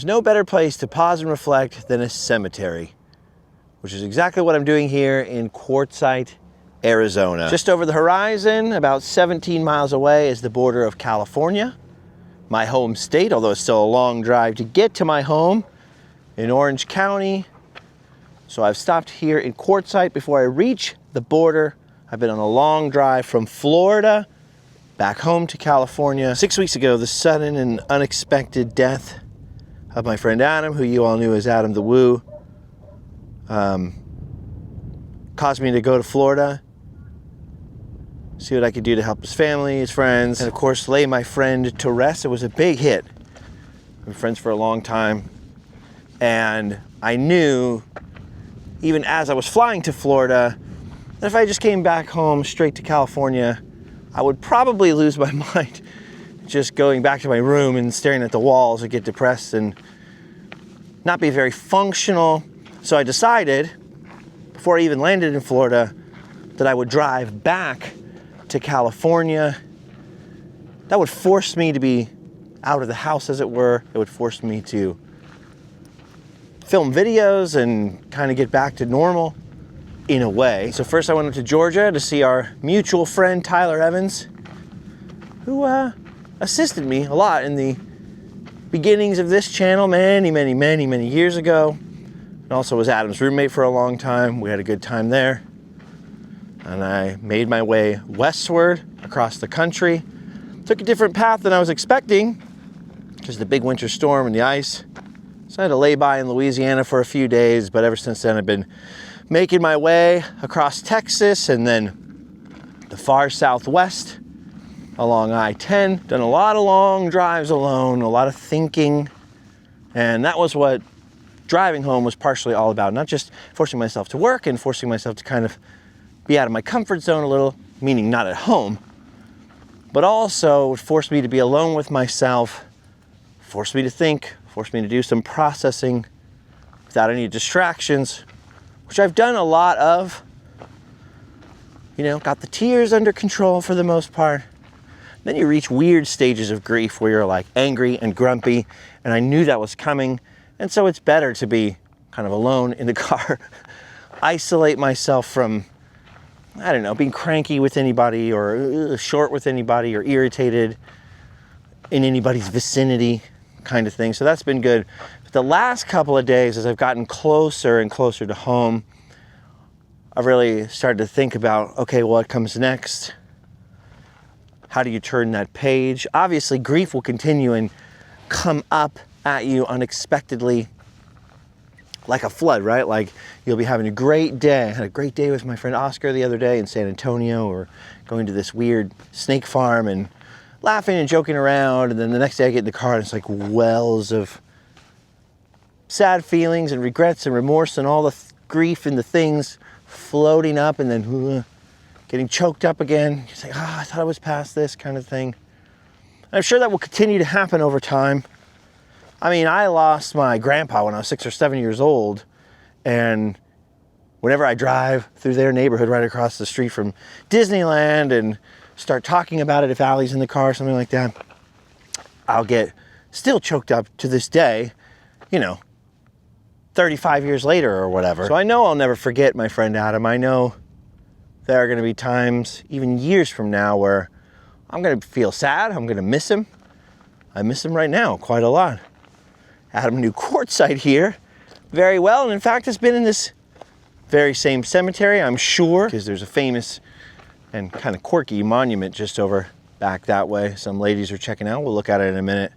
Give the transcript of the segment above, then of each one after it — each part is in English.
There's no better place to pause and reflect than a cemetery, which is exactly what I'm doing here in Quartzsite, Arizona. Just over the horizon, about 17 miles away, is the border of California, my home state, although it's still a long drive to get to my home in Orange County. So I've stopped here in Quartzsite before I reach the border. I've been on a long drive from Florida back home to California. 6 weeks ago, the sudden and unexpected death of my friend Adam, who you all knew as Adam the Woo, caused me to go to Florida, see what I could do to help his family, his friends, and of course lay my friend to rest. It was a big hit. We've been friends for a long time, and I knew, even as I was flying to Florida, that if I just came back home straight to California, I would probably lose my mind just going back to my room and staring at the walls and get depressed and not be very functional. So I decided, before I even landed in Florida, that I would drive back to California. That would force me to be out of the house, as it were. It would force me to film videos and kind of get back to normal in a way. So first I went up to Georgia to see our mutual friend Tyler Evans, who assisted me a lot in the beginnings of this channel many years ago, and also was Adam's roommate for a long time. We had a good time there, and I made my way westward across the country. Took a different path than I was expecting because of the big winter storm and the ice. So I had to lay by in Louisiana for a few days, but ever since then I've been making my way across Texas and then the far southwest along I-10. Done a lot of long drives alone, a lot of thinking, and that was what driving home was partially all about. Not just forcing myself to work and forcing myself to kind of be out of my comfort zone a little, meaning not at home, but also it forced me to be alone with myself, forced me to think, forced me to do some processing without any distractions, which I've done a lot of. You know, got the tears under control for the most part. Then you reach weird stages of grief where you're like angry and grumpy, and I knew that was coming. And so it's better to be kind of alone in the car, isolate myself from, I don't know, being cranky with anybody or short with anybody or irritated in anybody's vicinity kind of thing. So that's been good. But the last couple of days, as I've gotten closer and closer to home, I've really started to think about, okay, what comes next? How do you turn that page? Obviously, grief will continue and come up at you unexpectedly like a flood, right? Like you'll be having a great day. I had a great day with my friend Oscar the other day in San Antonio, or going to this weird snake farm and laughing and joking around. And then the next day I get in the car and it's like wells of sad feelings and regrets and remorse and all the grief and the things floating up, and then getting choked up again. You say, I thought I was past this kind of thing. And I'm sure that will continue to happen over time. I mean, I lost my grandpa when I was 6 or 7 years old, and whenever I drive through their neighborhood right across the street from Disneyland and start talking about it, if Allie's in the car or something like that, I'll get still choked up to this day, 35 years later or whatever. So I know I'll never forget my friend Adam. I know there are going to be times, even years from now, where I'm going to feel sad. I'm going to miss him. I miss him right now quite a lot. Adam knew Quartzsite here very well, and in fact has been in this very same cemetery, I'm sure, because there's a famous and kind of quirky monument just over back that way. Some ladies are checking out. We'll look at it in a minute.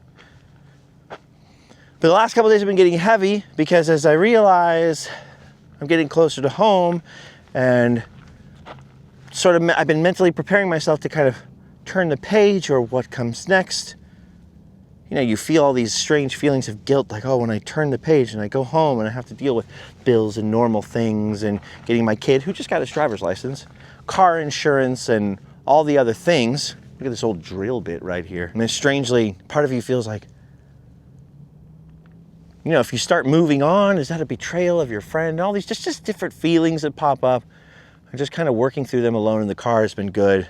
But the last couple of days have been getting heavy because as I realize I'm getting closer to home, and I've been mentally preparing myself to kind of turn the page or what comes next. You feel all these strange feelings of guilt, like, when I turn the page and I go home and I have to deal with bills and normal things and getting my kid, who just got his driver's license, car insurance and all the other things. Look at this old drill bit right here. And then strangely, part of you feels like, if you start moving on, is that a betrayal of your friend? And all these just different feelings that pop up. I'm just kind of working through them alone in the car has been good.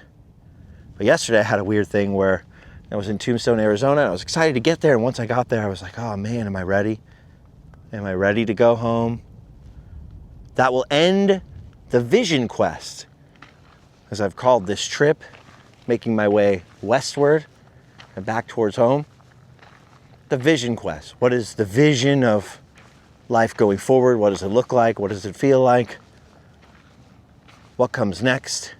But yesterday I had a weird thing where I was in Tombstone, Arizona. I was excited to get there. And once I got there, I was like, oh man, am I ready? Am I ready to go home? That will end the vision quest, as I've called this trip, making my way westward and back towards home. The vision quest. What is the vision of life going forward? What does it look like? What does it feel like? What comes next?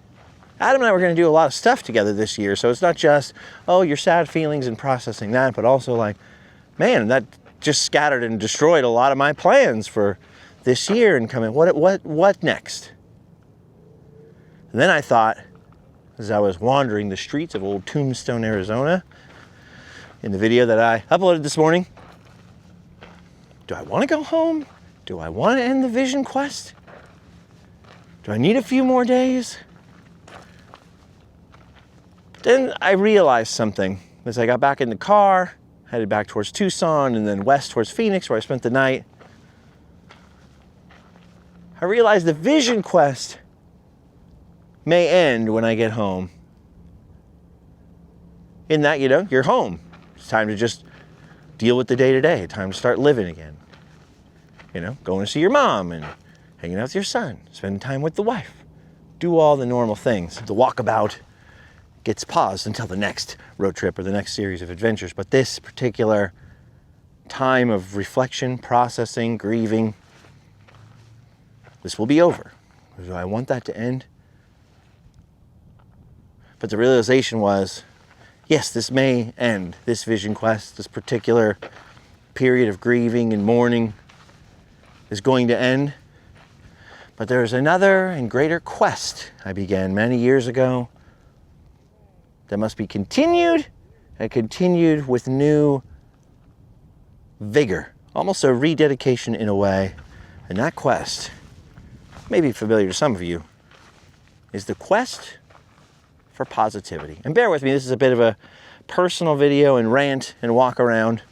Adam and I were going to do a lot of stuff together this year, so it's not just, oh, your sad feelings and processing that, but also like, man, that just scattered and destroyed a lot of my plans for this year and coming. What next? And then I thought, as I was wandering the streets of old Tombstone, Arizona, in the video that I uploaded this morning, do I want to go home? Do I want to end the vision quest? Do I need a few more days? Then I realized something as I got back in the car, headed back towards Tucson and then west towards Phoenix, where I spent the night. I realized the vision quest may end when I get home. In that, you're home. It's time to just deal with the day-to-day, time to start living again. Going to see your mom and hanging out with your son, spending time with the wife, do all the normal things. The walkabout gets paused until the next road trip or the next series of adventures. But this particular time of reflection, processing, grieving, this will be over. Do I want that to end? But the realization was, yes, this may end, this vision quest, this particular period of grieving and mourning is going to end. But there's another and greater quest I began many years ago that must be continued and continued with new vigor, almost a rededication in a way. And that quest, may be familiar to some of you, is the quest for positivity. And bear with me, this is a bit of a personal video and rant and walk around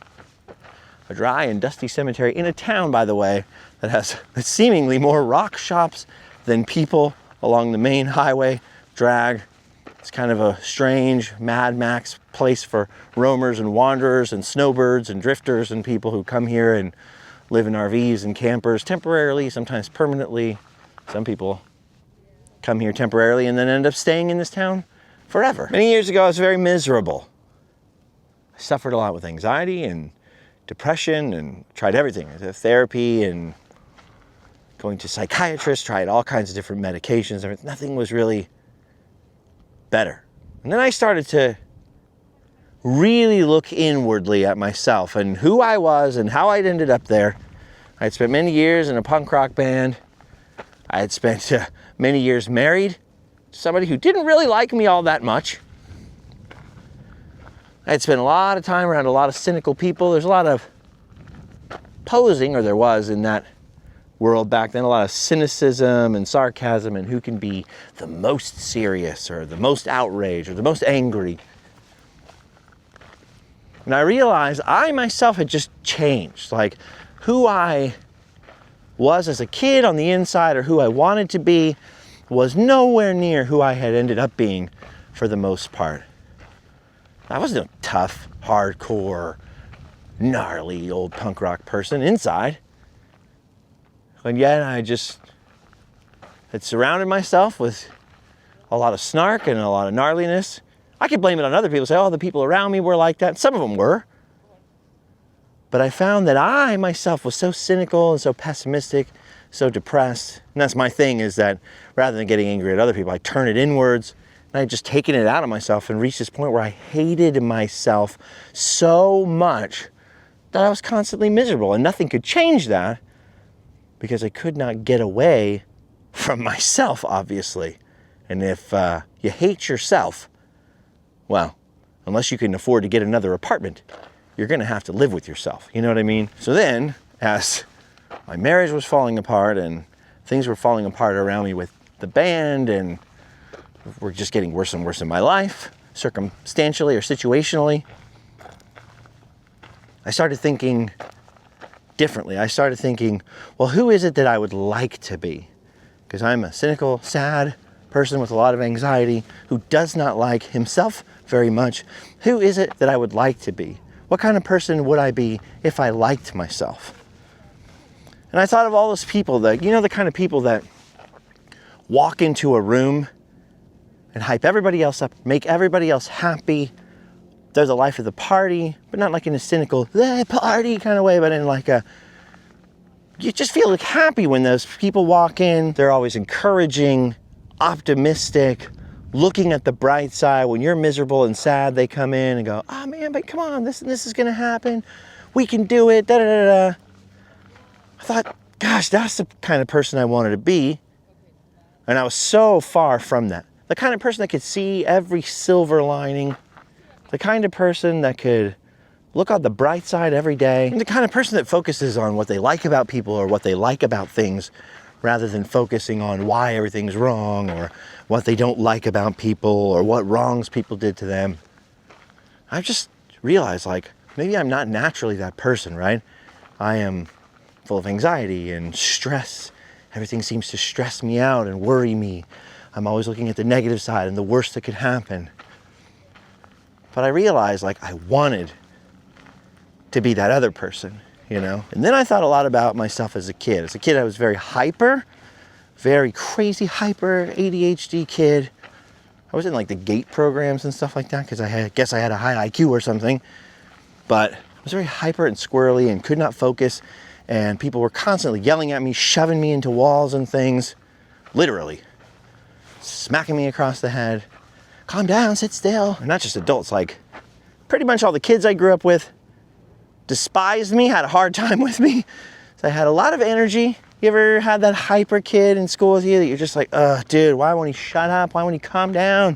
a dry and dusty cemetery in a town, by the way, that has seemingly more rock shops than people along the main highway drag. It's kind of a strange Mad Max place for roamers and wanderers and snowbirds and drifters and people who come here and live in RVs and campers temporarily, sometimes permanently. Some people come here temporarily and then end up staying in this town forever. Many years ago, I was very miserable. I suffered a lot with anxiety and depression and tried everything. I did therapy and going to psychiatrists, tried all kinds of different medications. Nothing was really better. And then I started to really look inwardly at myself and who I was and how I'd ended up there. I had spent many years in a punk rock band. I had spent many years married to somebody who didn't really like me all that much. I had spent a lot of time around a lot of cynical people. There's a lot of posing, or there was in that world back then, a lot of cynicism and sarcasm and who can be the most serious or the most outraged or the most angry. And I realized I myself had just changed. Like who I was as a kid on the inside or who I wanted to be was nowhere near who I had ended up being for the most part. I wasn't a tough, hardcore, gnarly old punk rock person inside. And yet I just had surrounded myself with a lot of snark and a lot of gnarliness. I could blame it on other people, say, oh, the people around me were like that. Some of them were. But I found that I myself was so cynical and so pessimistic, so depressed. And that's my thing, is that rather than getting angry at other people, I turn it inwards. And I had just taken it out of myself and reached this point where I hated myself so much that I was constantly miserable. And nothing could change that because I could not get away from myself, obviously. And if you hate yourself, well, unless you can afford to get another apartment, you're going to have to live with yourself. You know what I mean? So then, as my marriage was falling apart and things were falling apart around me with the band and were just getting worse and worse in my life, circumstantially or situationally, I started thinking differently. I started thinking, well, who is it that I would like to be? Because I'm a cynical, sad person with a lot of anxiety who does not like himself very much. Who is it that I would like to be? What kind of person would I be if I liked myself? And I thought of all those people that, you know, the kind of people that walk into a room and hype everybody else up, make everybody else happy. They're the life of the party, but not like in a cynical party kind of way, but in like a, you just feel like happy when those people walk in. They're always encouraging, optimistic, looking at the bright side. When you're miserable and sad, they come in and go, oh man, but come on, this is gonna happen. We can do it, da da da da. I thought, gosh, that's the kind of person I wanted to be. And I was so far from that. The kind of person that could see every silver lining. The kind of person that could look on the bright side every day. And the kind of person that focuses on what they like about people or what they like about things, rather than focusing on why everything's wrong or what they don't like about people or what wrongs people did to them. I just realized, like, maybe I'm not naturally that person, right? I am full of anxiety and stress. Everything seems to stress me out and worry me. I'm always looking at the negative side and the worst that could happen. But I realized, like, I wanted to be that other person, you know? And then I thought a lot about myself as a kid. As a kid, I was very hyper, very crazy hyper, ADHD kid. I was in like the GATE programs and stuff like that because I guess I had a high IQ or something. But I was very hyper and squirrely and could not focus. And people were constantly yelling at me, shoving me into walls and things, literally smacking me across the head. Calm down, sit still. And not just adults, like pretty much all the kids I grew up with despised me, had a hard time with me. So I had a lot of energy. You ever had that hyper kid in school with you that you're just like, dude, why won't he shut up? Why won't he calm down?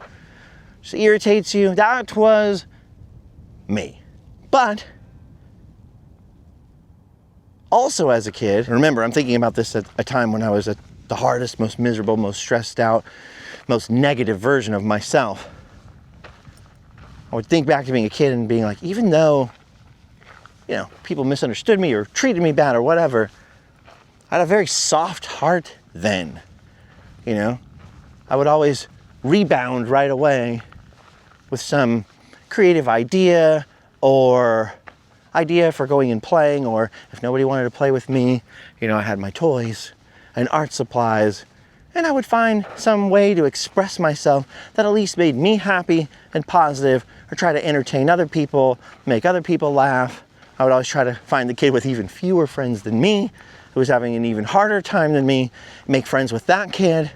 Just irritates you. That was me. But also as a kid, remember, I'm thinking about this at a time when I was at the hardest, most miserable, most stressed out, most negative version of myself. I would think back to being a kid and being like, even though, you know, people misunderstood me or treated me bad or whatever, I had a very soft heart then, you know? I would always rebound right away with some creative idea or idea for going and playing, or if nobody wanted to play with me, you know, I had my toys and art supplies, and I would find some way to express myself that at least made me happy and positive, or try to entertain other people, make other people laugh. I would always try to find the kid with even fewer friends than me, who was having an even harder time than me, make friends with that kid.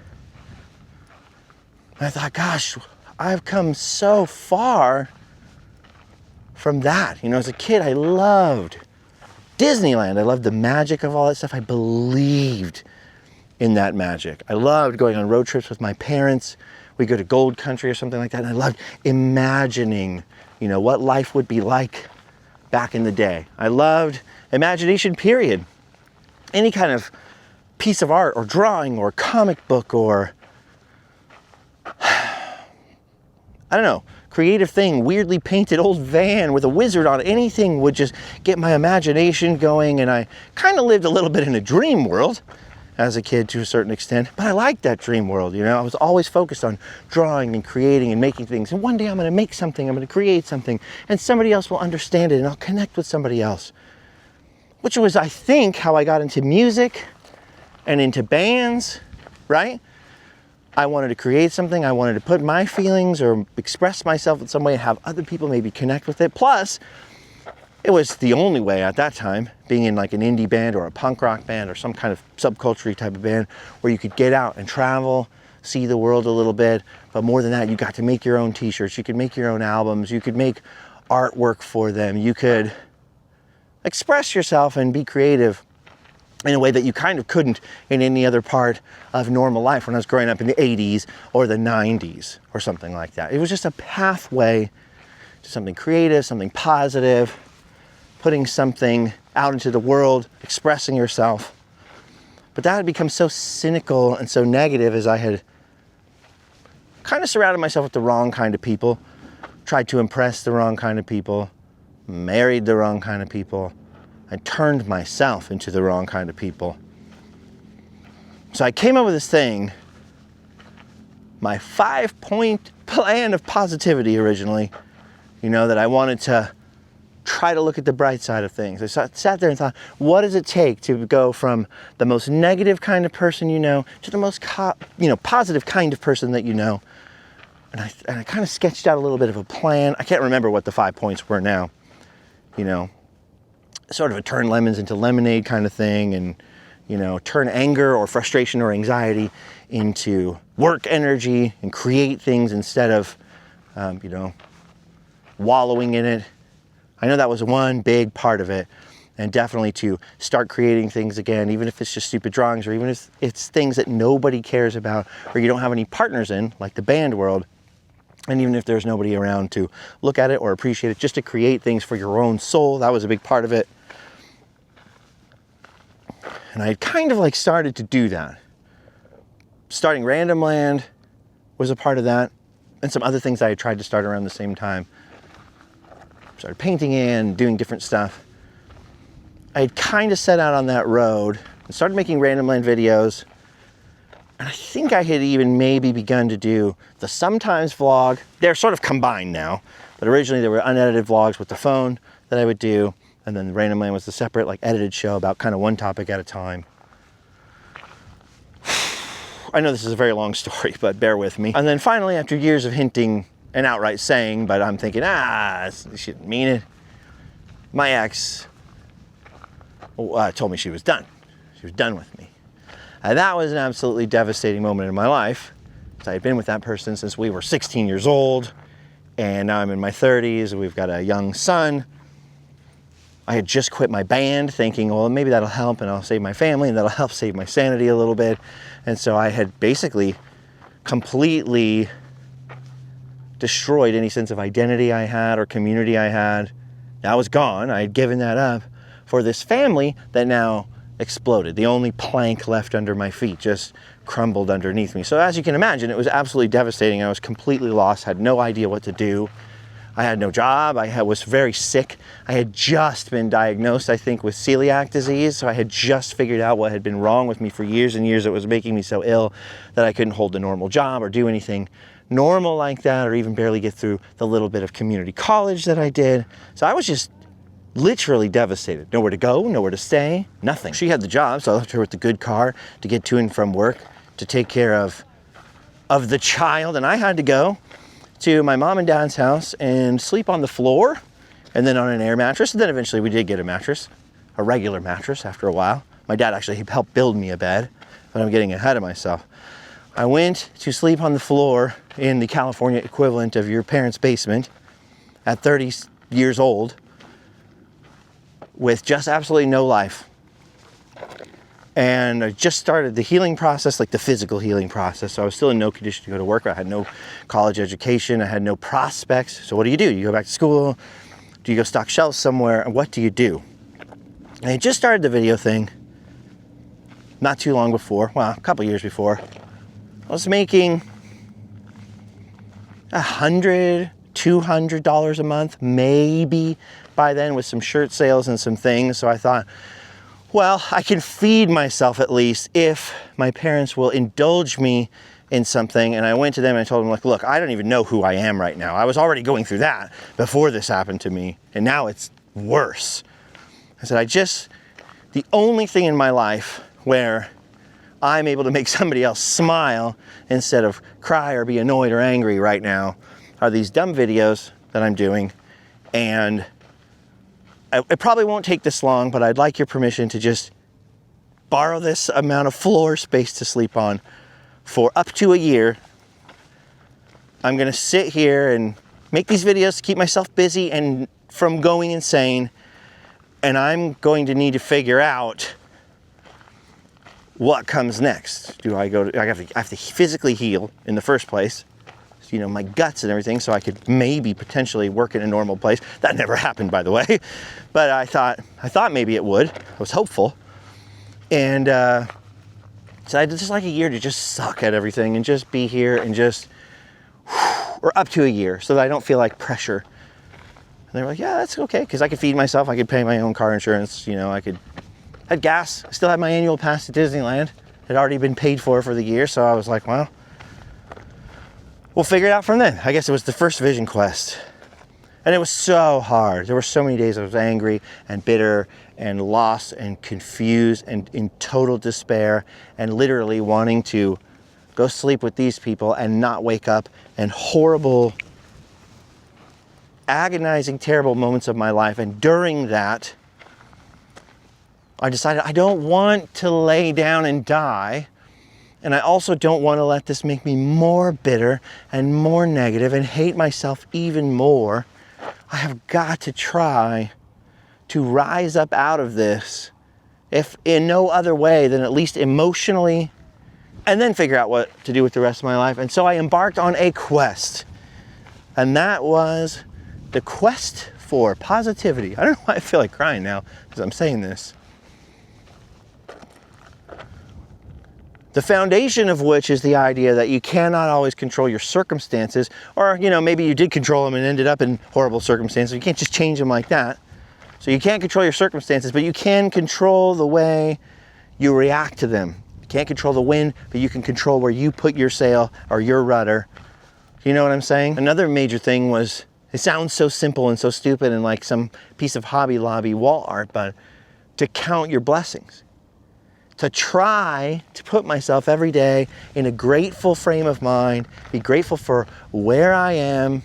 And I thought, gosh, I've come so far from that. You know, as a kid, I loved Disneyland. I loved the magic of all that stuff. I believed in that magic. I loved going on road trips with my parents. We'd go to Gold Country or something like that. And I loved imagining, you know, what life would be like back in the day. I loved imagination, period. Any kind of piece of art or drawing or comic book or, I don't know, creative thing, weirdly painted old van with a wizard on it, anything would just get my imagination going. And I kind of lived a little bit in a dream world as a kid to a certain extent, but I liked that dream world, you know. I was always focused on drawing and creating and making things. And one day I'm going to make something, I'm going to create something, and somebody else will understand it, and I'll connect with somebody else. Which was, I think, how I got into music and into bands, right? I wanted to create something. I wanted to put my feelings or express myself in some way and have other people maybe connect with it. Plus, it was the only way at that time, being in like an indie band or a punk rock band or some kind of subculture type of band, where you could get out and travel, see the world a little bit. But more than that, you got to make your own t-shirts. You could make your own albums. You could make artwork for them. You could express yourself and be creative in a way that you kind of couldn't in any other part of normal life when I was growing up in the 80s or the 90s or something like that. It was just a pathway to something creative, something positive, putting something out into the world, expressing yourself. But that had become so cynical and so negative as I had kind of surrounded myself with the wrong kind of people, tried to impress the wrong kind of people, married the wrong kind of people, and turned myself into the wrong kind of people. So I came up with this thing, my 5-point plan of positivity originally, you know, that I wanted to try to look at the bright side of things. I sat there and thought, what does it take to go from the most negative kind of person you know to the most positive kind of person that you know? And I kind of sketched out a little bit of a plan. I can't remember what the 5 points were now. You know, sort of a turn lemons into lemonade kind of thing, and, you know, turn anger or frustration or anxiety into work energy and create things instead of, you know, wallowing in it. I know that was one big part of it, and definitely to start creating things again, even if it's just stupid drawings, or even if it's things that nobody cares about or you don't have any partners in, like the band world. And even if there's nobody around to look at it or appreciate it, just to create things for your own soul, that was a big part of it. And I kind of like started to do that. Starting Randomland was a part of that, and some other things I had tried to start around the same time. Started painting and doing different stuff. I had kind of set out on that road and started making Randomland videos. And I think I had even maybe begun to do the Sometimes vlog. They're sort of combined now, but originally there were unedited vlogs with the phone that I would do, and then Randomland was the separate, like, edited show about kind of one topic at a time. I know this is a very long story, but bear with me. And then finally, after years of hinting and outright saying, but I'm thinking, she didn't mean it, my ex told me she was done. She was done with me. And that was an absolutely devastating moment in my life. I had been with that person since we were 16 years old, and now I'm in my 30s, and we've got a young son. I had just quit my band thinking, well, maybe that'll help and I'll save my family and that'll help save my sanity a little bit. And so I had basically completely destroyed any sense of identity I had or community I had. That was gone. I had given that up for this family that now exploded. The only plank left under my feet just crumbled underneath me. So as you can imagine, it was absolutely devastating. I was completely lost, had no idea what to do. I had no job. Was very sick. I had just been diagnosed, I think, with celiac disease. So I had just figured out what had been wrong with me for years and years that was making me so ill that I couldn't hold a normal job or do anything normal like that, or even barely get through the little bit of community college that I did. So I was just literally devastated. Nowhere to go, nowhere to stay, nothing. She had the job, so I left her with the good car to get to and from work, to take care of the child, and I had to go to my mom and dad's house and sleep on the floor, and then on an air mattress, and then eventually we did get a mattress, a regular mattress after a while. My dad actually helped build me a bed, but I'm getting ahead of myself. I went to sleep on the floor in the California equivalent of your parents' basement at 30 years old, with just absolutely no life. And I just started the healing process, like the physical healing process. So I was still in no condition to go to work. I had no college education. I had no prospects. So what do? You go back to school? Do you go stock shelves somewhere? And what do you do? And I just started the video thing not too long before, well, a couple years before. I was making $100, $200 a month, maybe by then, with some shirt sales and some things. So I thought, well, I can feed myself at least if my parents will indulge me in something. And I went to them and I told them, like, look, I don't even know who I am right now. I was already going through that before this happened to me, and now it's worse. I said, the only thing in my life where I'm able to make somebody else smile instead of cry or be annoyed or angry right now are these dumb videos that I'm doing. And it probably won't take this long, but I'd like your permission to just borrow this amount of floor space to sleep on for up to a year. I'm gonna sit here and make these videos to keep myself busy and from going insane. And I'm going to need to figure out what comes next. I have to physically heal in the first place, you know, my guts and everything, so I could maybe potentially work in a normal place. That never happened, by the way, but I thought maybe it would. I was hopeful. And so I did just like a year to just suck at everything and just be here and just, or up to a year, so that I don't feel like pressure. And they were like, yeah, that's okay, because I could feed myself, I could pay my own car insurance, you know, I had gas, I still had my annual pass to Disneyland. It had already been paid for the year, so I was like, well, we'll figure it out from then. I guess it was the first vision quest. And it was so hard. There were so many days I was angry and bitter and lost and confused and in total despair and literally wanting to go sleep with these people and not wake up, and horrible, agonizing, terrible moments of my life. And during that, I decided I don't want to lay down and die. And I also don't want to let this make me more bitter and more negative and hate myself even more. I have got to try to rise up out of this, if in no other way than at least emotionally, and then figure out what to do with the rest of my life. And so I embarked on a quest, and that was the quest for positivity. I don't know why I feel like crying now as I'm saying this. The foundation of which is the idea that you cannot always control your circumstances, or, you know, maybe you did control them and ended up in horrible circumstances. You can't just change them like that. So you can't control your circumstances, but you can control the way you react to them. You can't control the wind, but you can control where you put your sail or your rudder. You know what I'm saying? Another major thing was, it sounds so simple and so stupid and like some piece of Hobby Lobby wall art, but to count your blessings. To try to put myself every day in a grateful frame of mind, be grateful for where I am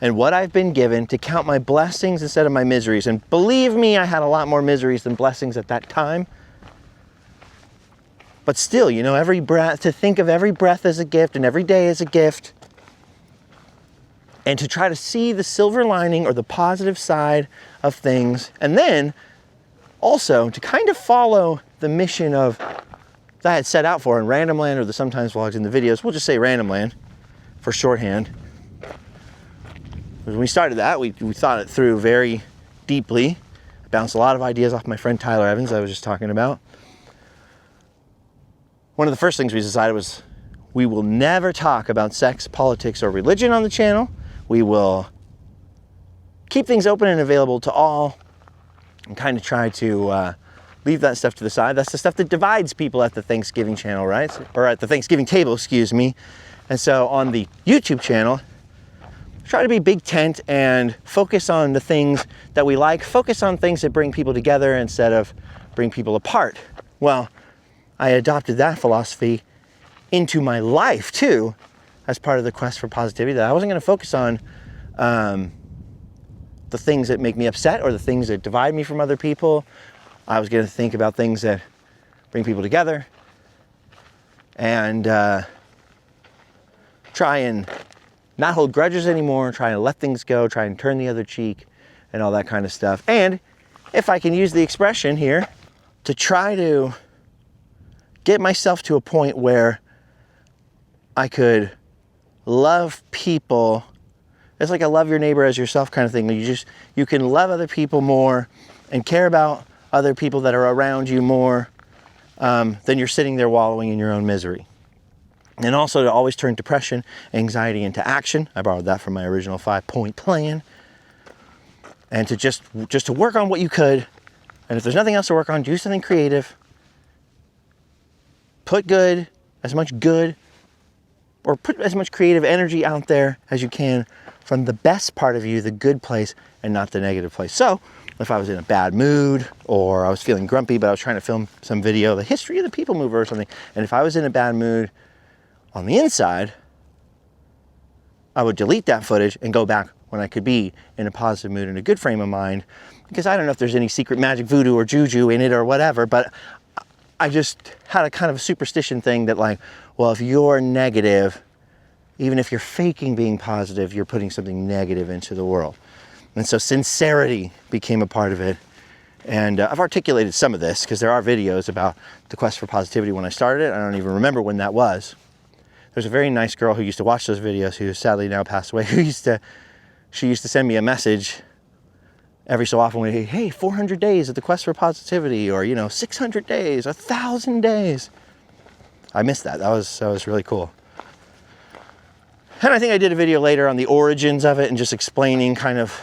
and what I've been given, to count my blessings instead of my miseries. And believe me, I had a lot more miseries than blessings at that time. But still, you know, every breath, to think of every breath as a gift and every day as a gift, and to try to see the silver lining or the positive side of things, and then also to kind of follow the mission of that I had set out for in Random Land, or the Sometimes Vlogs in the videos. We'll just say Random Land for shorthand. When we started that, we thought it through very deeply. I bounced a lot of ideas off my friend Tyler Evans I was just talking about. One of the first things we decided was we will never talk about sex, politics, or religion on the channel. We will keep things open and available to all, and kind of try to leave that stuff to the side. That's the stuff that divides people at the Thanksgiving channel, right? Or at the Thanksgiving table, excuse me. And so on the YouTube channel, try to be big tent and focus on the things that we like, focus on things that bring people together instead of bring people apart. Well, I adopted that philosophy into my life too, as part of the quest for positivity, that I wasn't going to focus on the things that make me upset or the things that divide me from other people. I was going to think about things that bring people together, and try and not hold grudges anymore, try and let things go, try and turn the other cheek and all that kind of stuff. And if I can use the expression here, to try to get myself to a point where I could love people. It's like a love your neighbor as yourself kind of thing. You can love other people more and care about other people that are around you more than you're sitting there wallowing in your own misery. And also to always turn depression, anxiety into action. I borrowed that from my original 5-point plan. And to just to work on what you could. And if there's nothing else to work on, do something creative. Put as much good, or put as much creative energy out there as you can from the best part of you, the good place, and not the negative place. So if I was in a bad mood, or I was feeling grumpy, but I was trying to film some video, the history of the people mover or something, and if I was in a bad mood on the inside, I would delete that footage and go back when I could be in a positive mood and a good frame of mind, because I don't know if there's any secret magic voodoo or juju in it or whatever, but I just had a kind of a superstition thing that, like, well, if you're negative, even if you're faking being positive, you're putting something negative into the world. And so sincerity became a part of it. And I've articulated some of this because there are videos about the quest for positivity when I started it. I don't even remember when that was. There's a very nice girl who used to watch those videos, who sadly now passed away, she used to send me a message every so often, when, hey, 400 days of the quest for positivity, or, 600 days, 1,000 days. I missed that. That was really cool. And I think I did a video later on the origins of it and just explaining kind of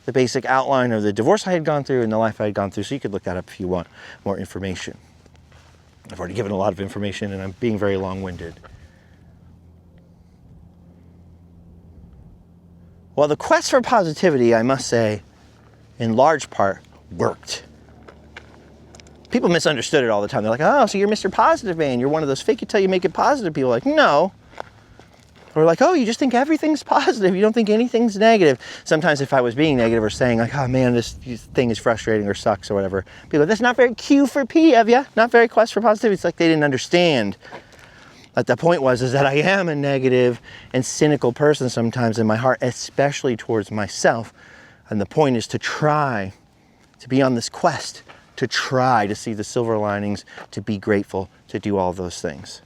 the basic outline of the divorce I had gone through and the life I had gone through, so you could look that up if you want more information. I've already given a lot of information and I'm being very long-winded. Well, the quest for positivity, I must say, in large part, worked. People misunderstood it all the time. They're like, oh, so you're Mr. Positive Man. You're one of those fake it till you make it positive people. Like, no. Or like, oh, you just think everything's positive. You don't think anything's negative. Sometimes if I was being negative or saying like, oh man, this thing is frustrating or sucks or whatever, people go, that's not very Q for P of you. Not very quest for positivity. It's like they didn't understand. But the point was is that I am a negative and cynical person sometimes in my heart, especially towards myself. And the point is to try to be on this quest, to try to see the silver linings, to be grateful, to do all those things.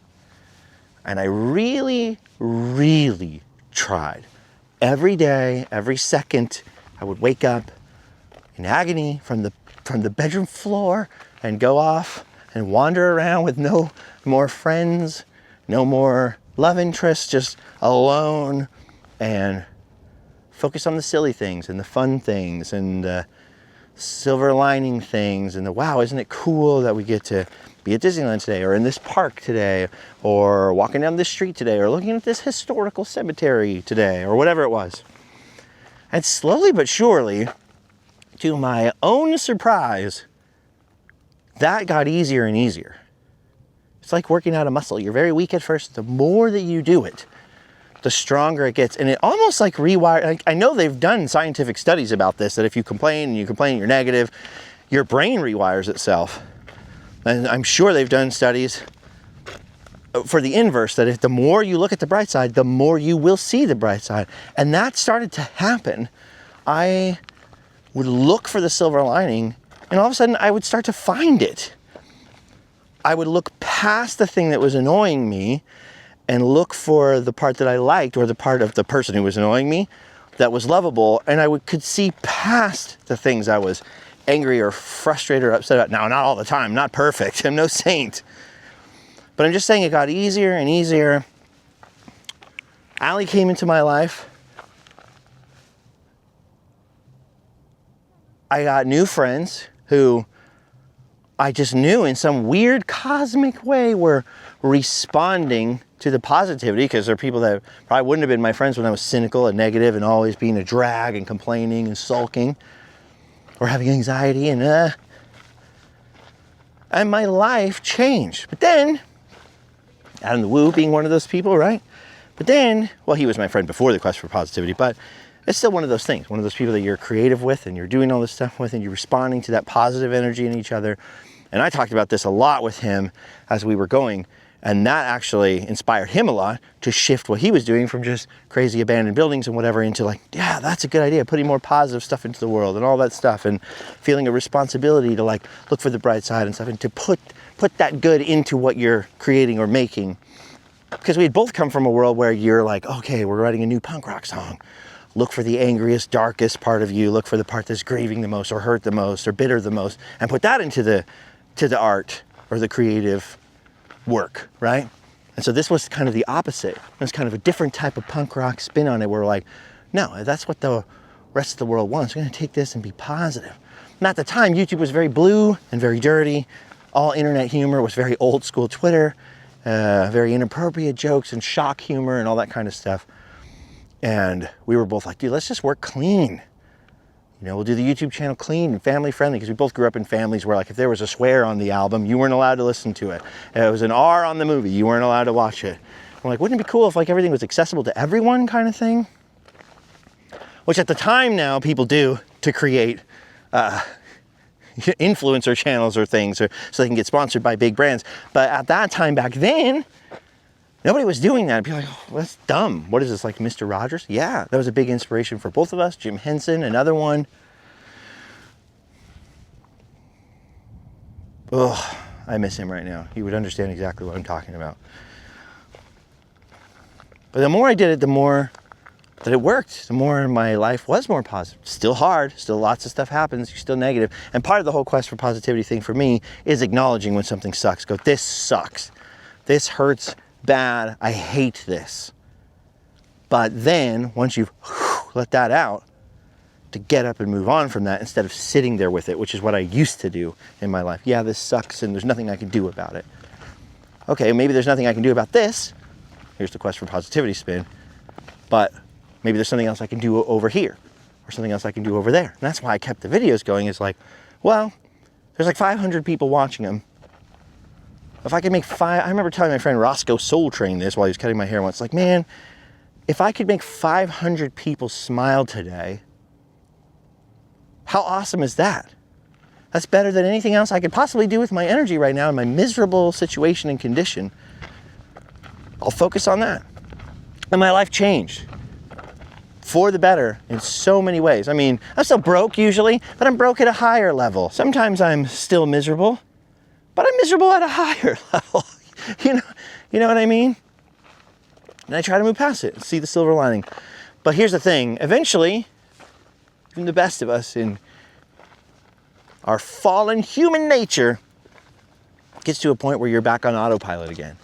And I really, really tried. Every day, every second, I would wake up in agony from the bedroom floor and go off and wander around with no more friends, no more love interests, just alone, and focus on the silly things and the fun things and the silver lining things and the wow, isn't it cool that we get to be at Disneyland today or in this park today or walking down this street today or looking at this historical cemetery today or whatever it was. And slowly but surely, to my own surprise, that got easier and easier. It's like working out a muscle. You're very weak at first. The more that you do it, the stronger it gets. And it almost like rewire. Like, I know they've done scientific studies about this, that if you complain and you're negative, your brain rewires itself. And I'm sure they've done studies for the inverse, that if the more you look at the bright side, the more you will see the bright side. And that started to happen. I would look for the silver lining, and all of a sudden I would start to find it. I would look past the thing that was annoying me and look for the part that I liked, or the part of the person who was annoying me that was lovable, and I could see past the things I was angry or frustrated or upset about. Now, not all the time, not perfect. I'm no saint. But I'm just saying it got easier and easier. Allie came into my life. I got new friends who I just knew in some weird cosmic way were responding to the positivity, because they're people that probably wouldn't have been my friends when I was cynical and negative and always being a drag and complaining and sulking or having anxiety and my life changed. But then, Adam the Woo being one of those people, right? But then, well, he was my friend before the quest for positivity, but it's still one of those things, one of those people that you're creative with and you're doing all this stuff with and you're responding to that positive energy in each other. And I talked about this a lot with him as we were going, and that actually inspired him a lot to shift what he was doing from just crazy abandoned buildings and whatever into like, yeah, that's a good idea, putting more positive stuff into the world and all that stuff, and feeling a responsibility to like look for the bright side and stuff, and to put that good into what you're creating or making. Because we had both come from a world where you're like, okay, we're writing a new punk rock song. Look for the angriest, darkest part of you. Look for the part that's grieving the most or hurt the most or bitter the most, and put that into the art or the creative work, right? And so this was kind of the opposite. It was kind of a different type of punk rock spin on it, where we're like, no, that's what the rest of the world wants. We're gonna take this and be positive. And at the time, YouTube was very blue and very dirty. All internet humor was very old school Twitter, very inappropriate jokes and shock humor and all that kind of stuff. And we were both like, dude, let's just work clean. You know, we'll do the YouTube channel clean and family friendly, because we both grew up in families where like if there was a swear on the album, you weren't allowed to listen to it. If it was an R on the movie, you weren't allowed to watch it. I'm like, wouldn't it be cool if like everything was accessible to everyone kind of thing? Which at the time now people do to create influencer channels or things, or so they can get sponsored by big brands. But at that time back then, nobody was doing that. People like, oh, that's dumb. What is this, like Mr. Rogers? Yeah, that was a big inspiration for both of us. Jim Henson, another one. Oh, I miss him right now. He would understand exactly what I'm talking about. But the more I did it, the more that it worked. The more my life was more positive. Still hard. Still lots of stuff happens. You're still negative. And part of the whole quest for positivity thing for me is acknowledging when something sucks. Go, this sucks. This hurts bad. I hate this. But then once you've let that out, to get up and move on from that instead of sitting there with it, which is what I used to do in my life. Yeah, this sucks and there's nothing I can do about it. Okay, maybe there's nothing I can do about this. Here's the quest for positivity spin. But Maybe there's something else I can do over here or something else I can do over there. And that's why I kept the videos going. It's like, well, there's like 500 people watching them. If I could make I remember telling my friend Roscoe Soul Train this while he was cutting my hair once. Like, man, if I could make 500 people smile today, how awesome is that? That's better than anything else I could possibly do with my energy right now in my miserable situation and condition. I'll focus on that. And my life changed for the better in so many ways. I mean, I'm still broke usually, but I'm broke at a higher level. Sometimes I'm still miserable, but I'm miserable at a higher level. You know what I mean? And I try to move past it and see the silver lining. But here's the thing, eventually, even the best of us in our fallen human nature gets to a point where you're back on autopilot again.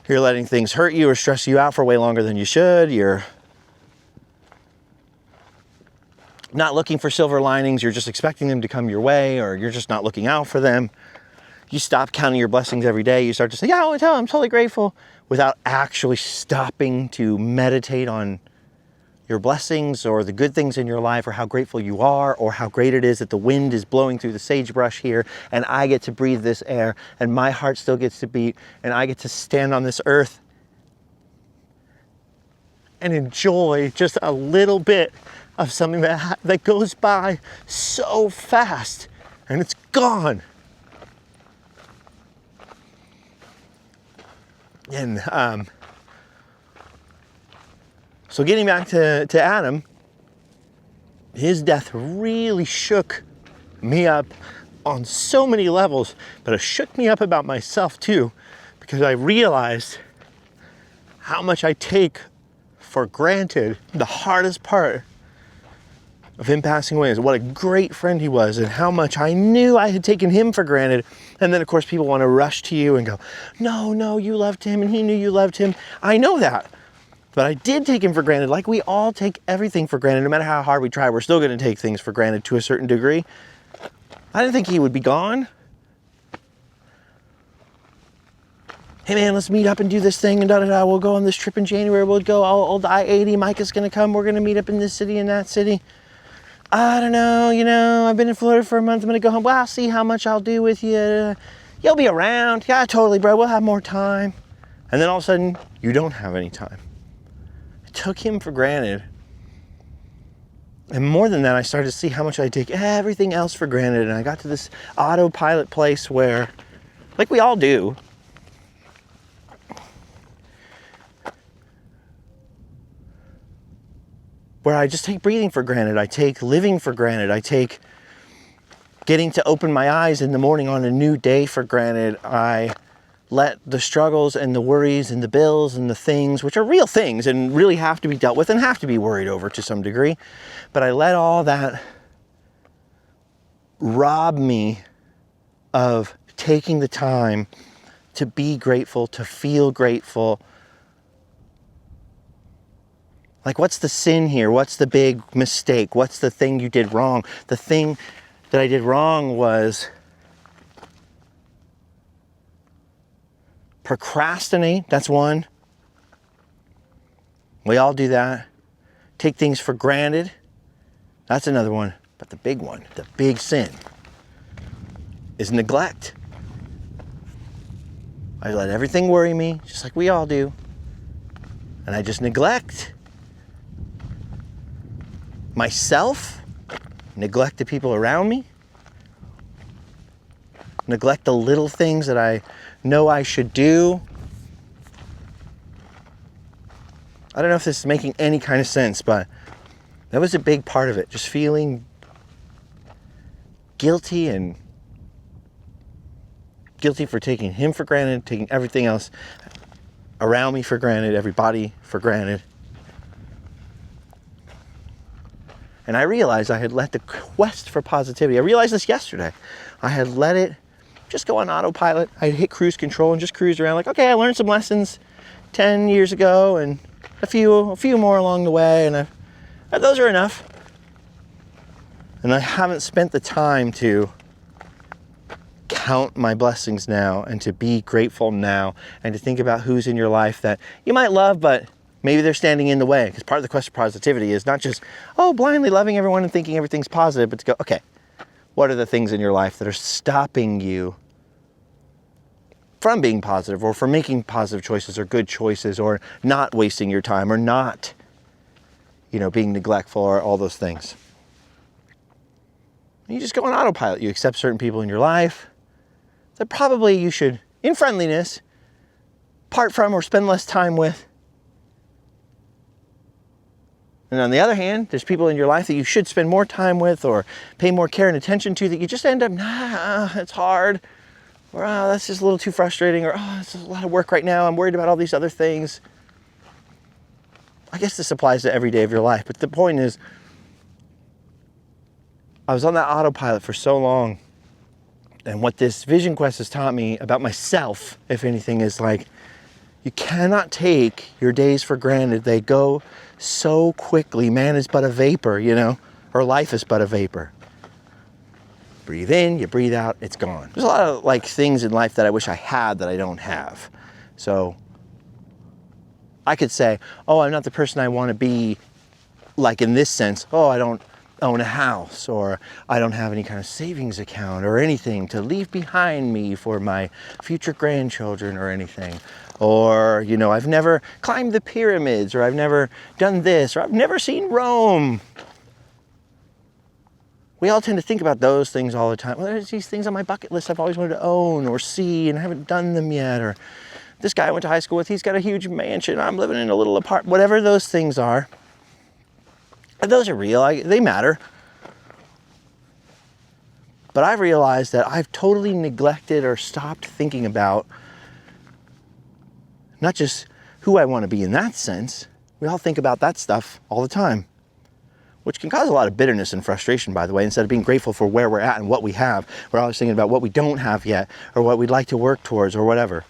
You're letting things hurt you or stress you out for way longer than you should. You're not looking for silver linings. You're just expecting them to come your way, or you're just not looking out for them. You stop counting your blessings every day. You start to say, yeah, I'm totally grateful, without actually stopping to meditate on your blessings or the good things in your life, or how grateful you are, or how great it is that the wind is blowing through the sagebrush here and I get to breathe this air and my heart still gets to beat and I get to stand on this earth and enjoy just a little bit of something that goes by so fast and it's gone. And so getting back to Adam, his death really shook me up on so many levels, but it shook me up about myself too, because I realized how much I take for granted the hardest part of him passing away is what a great friend he was and how much I knew I had taken him for granted. And then of course people want to rush to you and go, no, you loved him and he knew you loved him. I know that, but I did take him for granted. Like we all take everything for granted. No matter how hard we try, we're still going to take things for granted to a certain degree. I didn't think he would be gone. Hey man, let's meet up and do this thing and da-da-da. We'll go on this trip in January. We'll go old I-80. Micah's going to come. We're going to meet up in this city and that city. I don't know, I've been in Florida for a month. I'm going to go home. Well, I'll see how much I'll do with you. You'll be around. Yeah, totally, bro. We'll have more time. And then all of a sudden, you don't have any time. I took him for granted. And more than that, I started to see how much I take everything else for granted. And I got to this autopilot place where, like we all do, where I just take breathing for granted. I take living for granted. I take getting to open my eyes in the morning on a new day for granted. I let the struggles and the worries and the bills and the things, which are real things and really have to be dealt with and have to be worried over to some degree, but I let all that rob me of taking the time to be grateful, to feel grateful. Like, what's the sin here? What's the big mistake? What's the thing you did wrong? The thing that I did wrong was procrastinate. That's one. We all do that. Take things for granted. That's another one. But the big one, the big sin, is neglect. I let everything worry me, just like we all do. And I just neglect myself, neglect the people around me, neglect the little things that I know I should do. I don't know if this is making any kind of sense, but that was a big part of it. Just feeling guilty for taking him for granted, taking everything else around me for granted, everybody for granted. And I realized I had let the quest for positivity, I realized this yesterday, I had let it just go on autopilot. I had hit cruise control and just cruised around like, okay, I learned some lessons 10 years ago and a few more along the way, and those are enough. And I haven't spent the time to count my blessings now and to be grateful now and to think about who's in your life that you might love, but Maybe they're standing in the way, because part of the quest for positivity is not just, blindly loving everyone and thinking everything's positive, but to go, okay, what are the things in your life that are stopping you from being positive, or from making positive choices or good choices, or not wasting your time, or not, being neglectful, or all those things. You just go on autopilot. You accept certain people in your life that probably you should, in friendliness, part from or spend less time with. And on the other hand, there's people in your life that you should spend more time with or pay more care and attention to that you just end up, it's hard. Or, that's just a little too frustrating. Or, it's a lot of work right now. I'm worried about all these other things. I guess this applies to every day of your life. But the point is, I was on that autopilot for so long. And what this vision quest has taught me about myself, if anything, is like, you cannot take your days for granted. They go so quickly. Man is but a vapor, or life is but a vapor. Breathe in, you breathe out, it's gone. There's a lot of things in life that I wish I had that I don't have. So I could say, I'm not the person I want to be, in this sense. I don't own a house, or I don't have any kind of savings account or anything to leave behind me for my future grandchildren or anything. Or, I've never climbed the pyramids, or I've never done this, or I've never seen Rome. We all tend to think about those things all the time. Well, there's these things on my bucket list I've always wanted to own or see, and I haven't done them yet. Or this guy I went to high school with, he's got a huge mansion. I'm living in a little apartment. Whatever those things are, those are real. They matter. But I've realized that I've totally neglected or stopped thinking about not just who I want to be in that sense. We all think about that stuff all the time, which can cause a lot of bitterness and frustration, by the way. Instead of being grateful for where we're at and what we have, we're always thinking about what we don't have yet, or what we'd like to work towards, or whatever.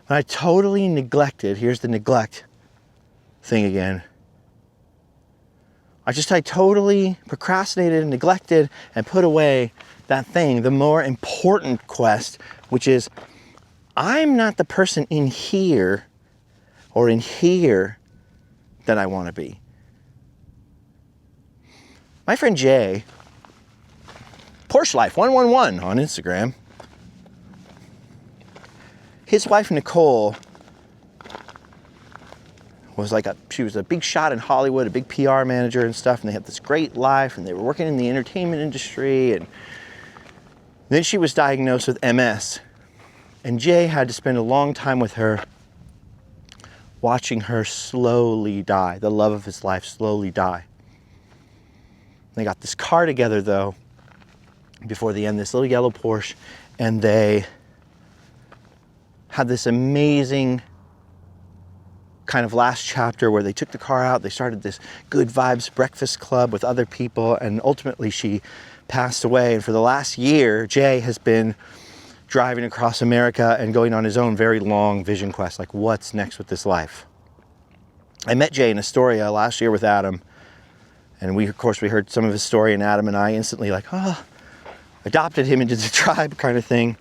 When I totally neglected, here's the neglect thing again. I totally procrastinated and neglected and put away that thing, the more important quest, which is, I'm not the person in here or in here that I want to be. My friend Jay, Porsche Life 111 on Instagram, his wife Nicole was she was a big shot in Hollywood, a big PR manager and stuff, and they had this great life, and they were working in the entertainment industry, and then she was diagnosed with MS, and Jay had to spend a long time with her, watching her slowly die, the love of his life slowly die. They got this car together, though, before the end, this little yellow Porsche, and they had this amazing kind of last chapter where they took the car out, they started this good vibes breakfast club with other people, and ultimately she passed away. And for the last year, Jay has been driving across America and going on his own very long vision quest, what's next with this life. I met Jay in Astoria last year with Adam, and we heard some of his story, and Adam and I instantly adopted him into the tribe kind of thing.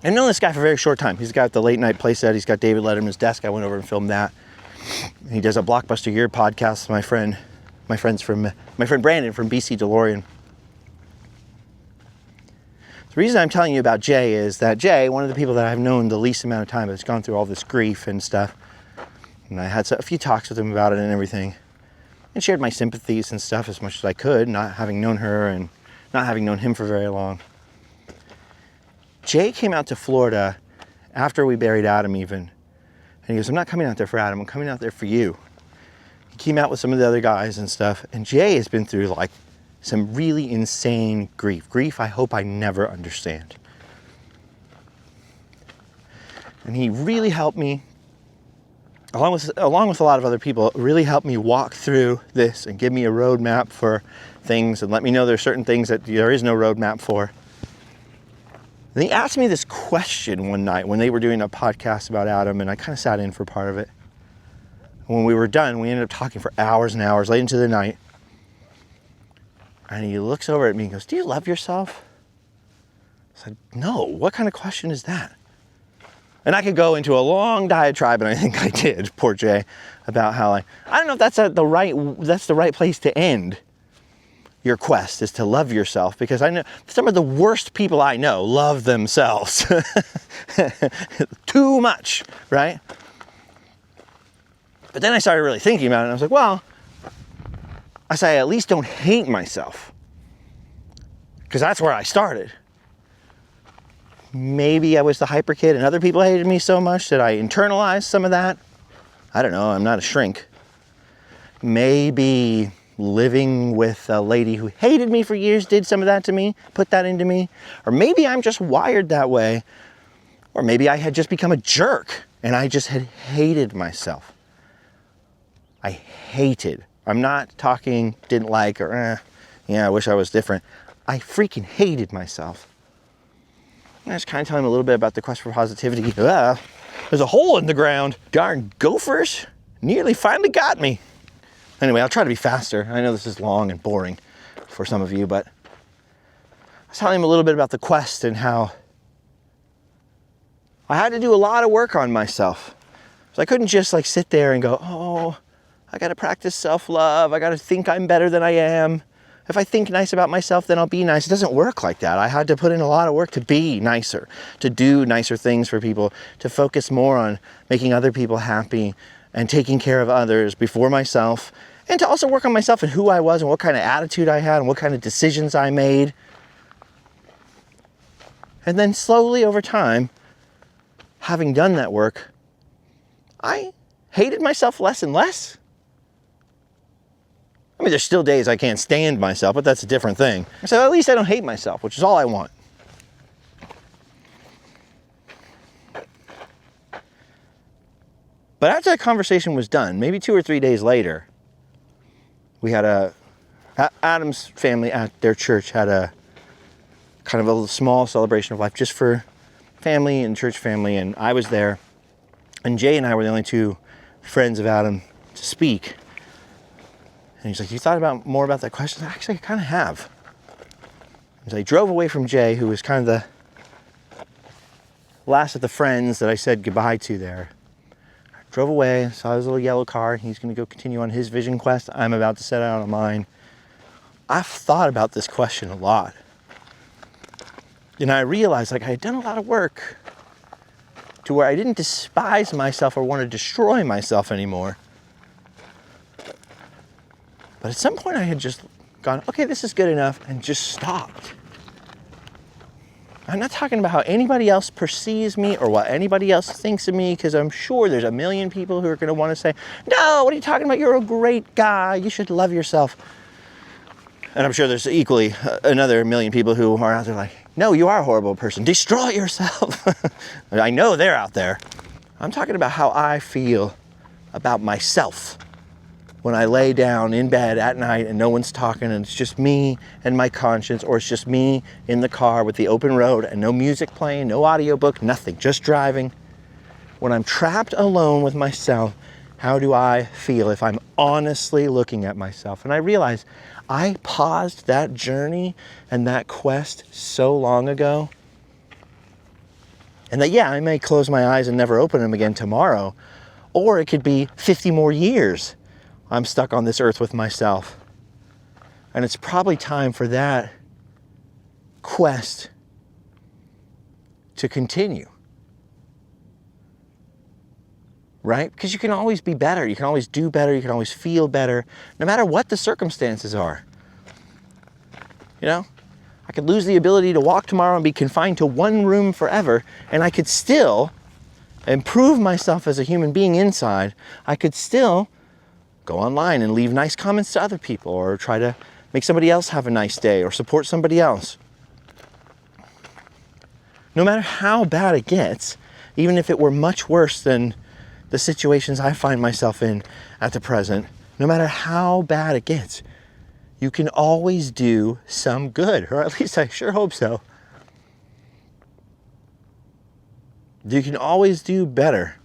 I've known this guy for a very short time. He's got the late night playset. He's got David Letterman's desk. I went over and filmed that. He does a Blockbuster Year podcast with my friend Brandon from BC DeLorean. The reason I'm telling you about Jay is that Jay, one of the people that I've known the least amount of time, has gone through all this grief and stuff. And I had a few talks with him about it and everything, and shared my sympathies and stuff as much as I could, not having known her and not having known him for very long. Jay came out to Florida after we buried Adam even, and he goes, I'm not coming out there for Adam, I'm coming out there for you. He came out with some of the other guys and stuff, and Jay has been through some really insane grief I hope I never understand. And he really helped me, along with a lot of other people, really helped me walk through this and give me a roadmap for things and let me know there's certain things that there is no roadmap for. And he asked me this question one night when they were doing a podcast about Adam, and I kind of sat in for part of it. When we were done, we ended up talking for hours and hours late into the night. And he looks over at me and goes, do you love yourself? I said, no, what kind of question is that? And I could go into a long diatribe, and I think I did, poor Jay, about how I don't know if that's the right place to end your quest, is to love yourself, because I know some of the worst people I know love themselves too much, right? But then I started really thinking about it, and I was like, well, I say I at least don't hate myself, because that's where I started. Maybe I was the hyper kid and other people hated me so much that I internalized some of that. I don't know, I'm not a shrink. Maybe living with a lady who hated me for years did some of that to me, put that into me. Or maybe I'm just wired that way. Or maybe I had just become a jerk and I just had hated myself. I hated. I'm not talking didn't like or yeah, I wish I was different. I freaking hated myself. I was kind of telling him a little bit about the quest for positivity. There's a hole in the ground. Darn gophers nearly finally got me. Anyway, I'll try to be faster. I know this is long and boring for some of you, but I was telling him a little bit about the quest and how I had to do a lot of work on myself. So I couldn't just like sit there and go, oh, I got to practice self-love. I got to think I'm better than I am. If I think nice about myself, then I'll be nice. It doesn't work like that. I had to put in a lot of work to be nicer, to do nicer things for people, to focus more on making other people happy and taking care of others before myself, and to also work on myself and who I was and what kind of attitude I had and what kind of decisions I made. And then slowly over time, having done that work, I hated myself less and less. I mean, there's still days I can't stand myself, but that's a different thing. So at least I don't hate myself, which is all I want. But after that conversation was done, maybe 2 or 3 days later, we had Adam's family at their church had a kind of a small celebration of life just for family and church family, and I was there. And Jay and I were the only two friends of Adam to speak. And he's like, you thought about more about that question? Actually, I kind of have. So I drove away from Jay, who was kind of the last of the friends that I said goodbye to there. I drove away, saw his little yellow car. He's going to go continue on his vision quest. I'm about to set out on mine. I've thought about this question a lot. And I realized like I had done a lot of work to where I didn't despise myself or want to destroy myself anymore. But at some point I had just gone, okay, this is good enough, and just stopped. I'm not talking about how anybody else perceives me or what anybody else thinks of me, because I'm sure there's a million people who are going to want to say, no, what are you talking about? You're a great guy. You should love yourself. And I'm sure there's equally another million people who are out there like, no, you are a horrible person. Destroy yourself. I know they're out there. I'm talking about how I feel about myself when I lay down in bed at night and no one's talking and it's just me and my conscience, or it's just me in the car with the open road and no music playing, no audiobook, nothing, just driving. When I'm trapped alone with myself, how do I feel if I'm honestly looking at myself? And I realize I paused that journey and that quest so long ago. And that, yeah, I may close my eyes and never open them again tomorrow, or it could be 50 more years I'm stuck on this earth with myself. And it's probably time for that quest to continue. Right? Because you can always be better. You can always do better. You can always feel better, no matter what the circumstances are. You know? I could lose the ability to walk tomorrow and be confined to one room forever, and I could still improve myself as a human being inside. I could still go online and leave nice comments to other people, or try to make somebody else have a nice day, or support somebody else. No matter how bad it gets, even if it were much worse than the situations I find myself in at the present, no matter how bad it gets, you can always do some good, or at least I sure hope so. You can always do better.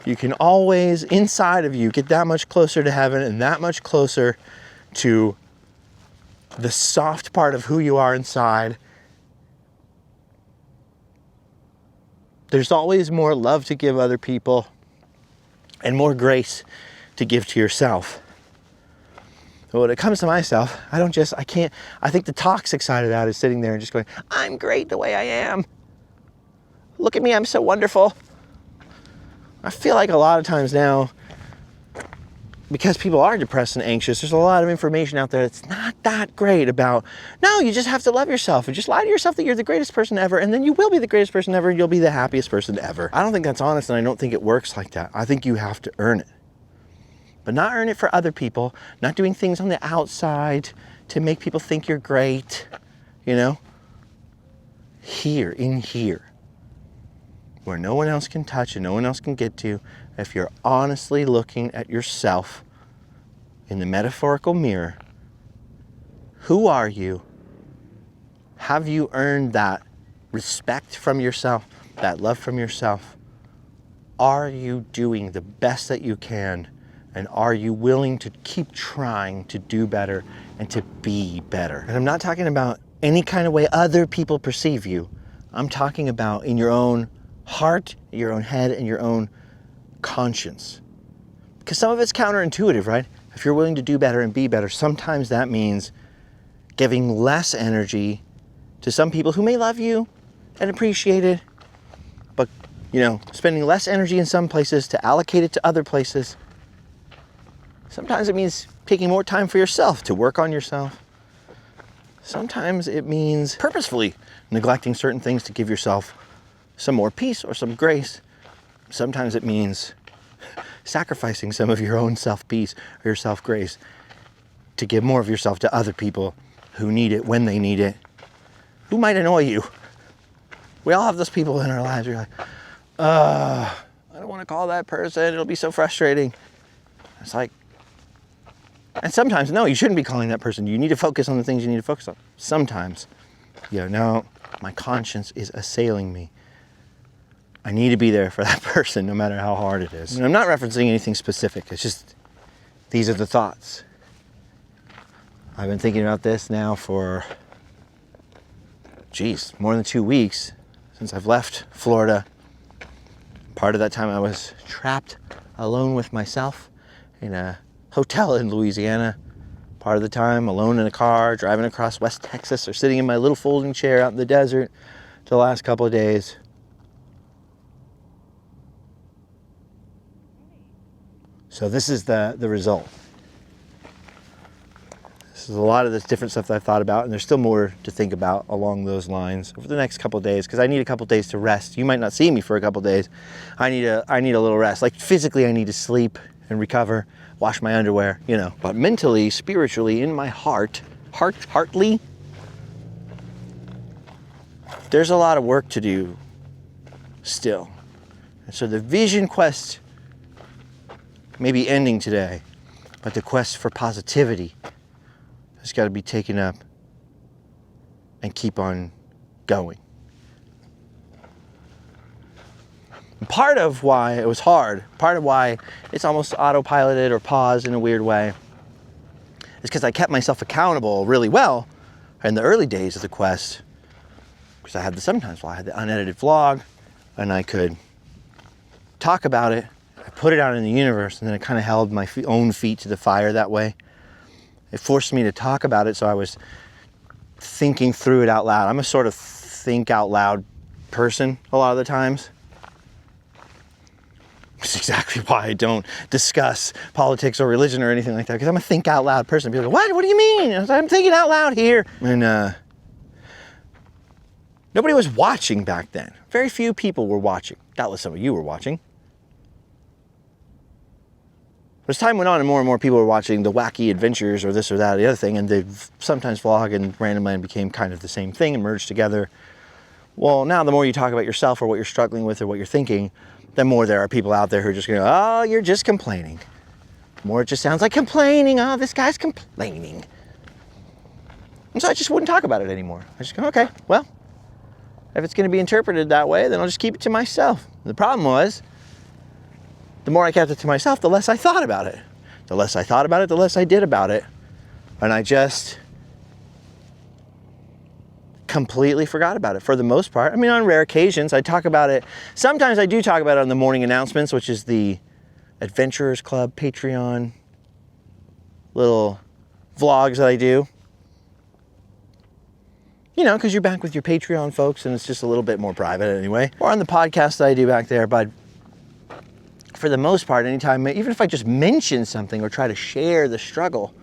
You can always, inside of you, get that much closer to heaven and that much closer to the soft part of who you are inside There's always more love to give other people and more grace to give to yourself. So when it comes to myself, I think the toxic side of that is sitting there and just going, I'm great the way I am. Look at me, I'm so wonderful. I feel like a lot of times now, because people are depressed and anxious, there's a lot of information out there that's not that great about, no, you just have to love yourself and just lie to yourself that you're the greatest person ever, and then you will be the greatest person ever and you'll be the happiest person ever. I don't think that's honest, and I don't think it works like that. I think you have to earn it. But not earn it for other people, not doing things on the outside to make people think you're great, you know? In here, where no one else can touch and no one else can get to, if you're honestly looking at yourself in the metaphorical mirror, who are you? Have you earned that respect from yourself, that love from yourself? Are you doing the best that you can? And are you willing to keep trying to do better and to be better? And I'm not talking about any kind of way other people perceive you. I'm talking about in your own heart, your own head, and your own conscience. Because some of it's counterintuitive, right? If you're willing to do better and be better, sometimes that means giving less energy to some people who may love you and appreciate it, but, spending less energy in some places to allocate it to other places. Sometimes it means taking more time for yourself to work on yourself. Sometimes it means purposefully neglecting certain things to give yourself some more peace or some grace. Sometimes it means sacrificing some of your own self-peace or your self-grace to give more of yourself to other people who need it when they need it, who might annoy you. We all have those people in our lives where you're like, I don't want to call that person. It'll be so frustrating. It's like, and sometimes, no, you shouldn't be calling that person. You need to focus on the things you need to focus on. Sometimes, no, my conscience is assailing me. I need to be there for that person no matter how hard it is. And I'm not referencing anything specific. It's just, these are the thoughts. I've been thinking about this now for, more than 2 weeks since I've left Florida. Part of that time I was trapped alone with myself in a hotel in Louisiana. Part of the time alone in a car, driving across West Texas, or sitting in my little folding chair out in the desert the last couple of days. So this is the result. This is a lot of this different stuff that I've thought about, and there's still more to think about along those lines over the next couple of days, because I need a couple of days to rest. You might not see me for a couple of days. I need a little rest. Like physically, I need to sleep and recover, wash my underwear, But mentally, spiritually, in my heartly, there's a lot of work to do still. And so the vision quest may be ending today, but the quest for positivity has got to be taken up and keep on going. And part of why it was hard, part of why it's almost autopiloted or paused in a weird way, is because I kept myself accountable really well in the early days of the quest. Because I had the unedited vlog, and I could talk about it. I put it out in the universe, and then it kind of held my own feet to the fire that way. It forced me to talk about it, so I was thinking through it out loud. I'm a sort of think out loud person a lot of the times. Which is exactly why I don't discuss politics or religion or anything like that, because I'm a think out loud person. People go, what do you mean? I'm thinking out loud here. And nobody was watching back then. Very few people were watching. Doubtless some of you were watching. But as time went on and more people were watching the wacky adventures or this or that or the other thing, and they sometimes vlog and Random Land became kind of the same thing and merged together. Well, now the more you talk about yourself or what you're struggling with or what you're thinking, the more there are people out there who are just going, oh, you're just complaining. The more it just sounds like complaining. Oh, this guy's complaining. And so I just wouldn't talk about it anymore. I just go, okay, well, if it's going to be interpreted that way, then I'll just keep it to myself. The problem was, the more I kept it to myself, the less I thought about it. The less I thought about it, the less I did about it. And I just completely forgot about it for the most part. I mean, on rare occasions, I talk about it. Sometimes I do talk about it on the morning announcements, which is the Adventurers Club Patreon little vlogs that I do. You know, because you're back with your Patreon folks and it's just a little bit more private anyway. Or on the podcast that I do back there, but for the most part, anytime, even if I just mention something or try to share the struggle,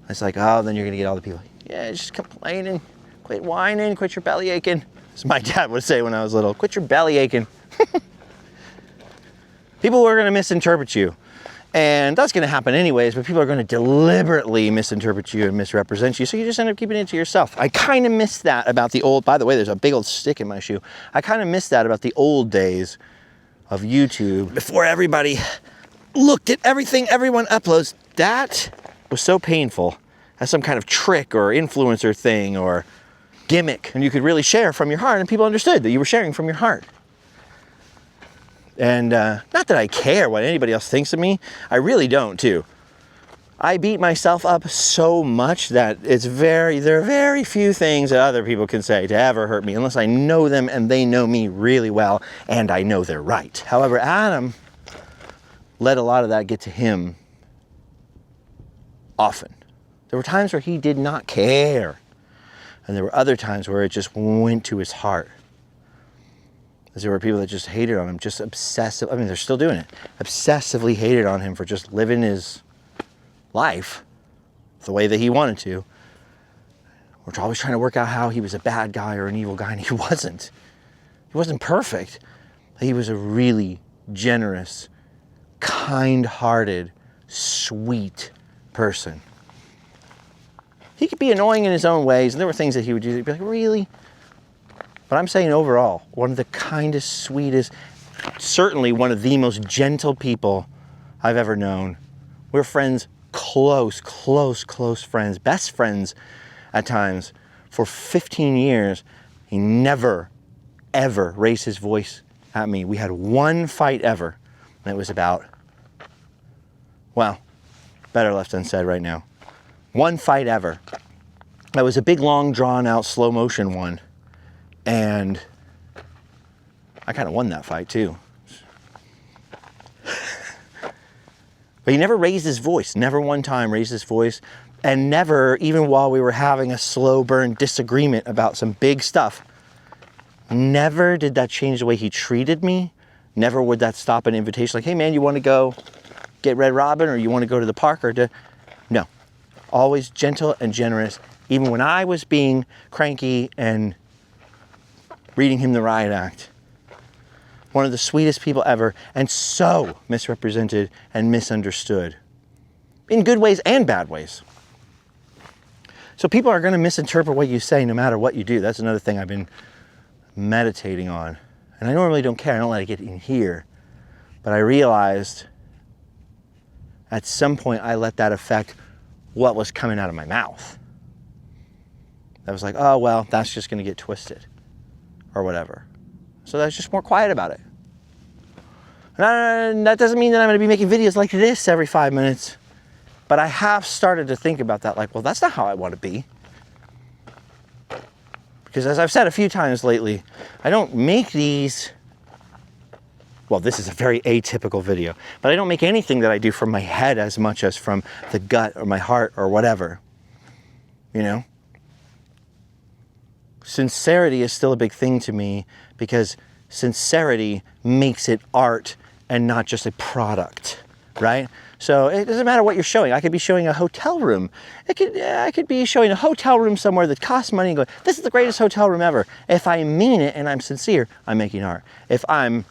it's like, oh, then you're gonna get all the people, yeah, just complaining, quit whining, quit your belly aching. As my dad would say when I was little, quit your belly aching. People are gonna misinterpret you. And that's gonna happen anyways, but people are gonna deliberately misinterpret you and misrepresent you, so you just end up keeping it to yourself. I kind of miss that about the old, by the way, there's a big old stick in my shoe. I kind of miss that about the old days of YouTube, before everybody looked at everything everyone uploads. That was so painful as some kind of trick or influencer thing or gimmick, and you could really share from your heart and people understood that you were sharing from your heart. And not that I care what anybody else thinks of me, I really don't too. I beat myself up so much that there are very few things that other people can say to ever hurt me unless I know them and they know me really well and I know they're right. However, Adam let a lot of that get to him often. There were times where he did not care, and there were other times where it just went to his heart. There were people that just hated on him, just obsessive. I mean, they're still doing it. Obsessively hated on him for just living his life the way that he wanted to. We're always trying to work out how he was a bad guy or an evil guy, and he wasn't. He wasn't perfect. He was a really generous, kind-hearted, sweet person. He could be annoying in his own ways, and there were things that he would do that you'd be like, really? But I'm saying overall, one of the kindest, sweetest, certainly one of the most gentle people I've ever known. We're friends, close friends, best friends at times. For 15 years, he never, ever raised his voice at me. We had one fight ever, and it was about, well, better left unsaid right now. One fight ever. That was a big, long, drawn-out, slow motion one. And I kind of won that fight too. But he never raised his voice, never one time raised his voice, and never, even while we were having a slow burn disagreement about some big stuff, never did that change the way he treated me. Never would that stop an invitation like, hey man, you want to go get Red Robin, or you want to go to the park, or no. Always gentle and generous, even when I was being cranky and reading him the riot act. One of the sweetest people ever, and so misrepresented and misunderstood. In good ways and bad ways. So people are going to misinterpret what you say no matter what you do. That's another thing I've been meditating on. And I normally don't care, I don't let it get in here. But I realized at some point I let that affect what was coming out of my mouth. I was like, oh, well, that's just going to get twisted. Or whatever. So I was just more quiet about it. And that doesn't mean that I'm going to be making videos like this every 5 minutes. But I have started to think about that, like, well, that's not how I want to be. Because as I've said a few times lately, I don't make these, well, this is a very atypical video, but I don't make anything that I do from my head as much as from the gut or my heart or whatever. You know? Sincerity is still a big thing to me because sincerity makes it art and not just a product, right? So it doesn't matter what you're showing. I could be showing a hotel room. I could be showing a hotel room somewhere that costs money and going, this is the greatest hotel room ever. If I mean it and I'm sincere, I'm making art. If I'm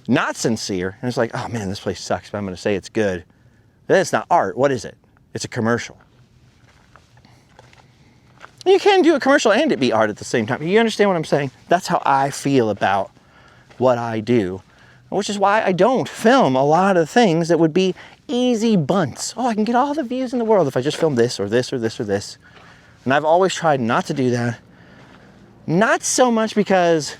not sincere and it's like, oh man, this place sucks, but I'm going to say it's good, then it's not art. What is it? It's a commercial. You can do a commercial and it be art at the same time. You understand what I'm saying? That's how I feel about what I do, which is why I don't film a lot of things that would be easy bunts. Oh, I can get all the views in the world if I just film this or this or this or this. And I've always tried not to do that. Not so much because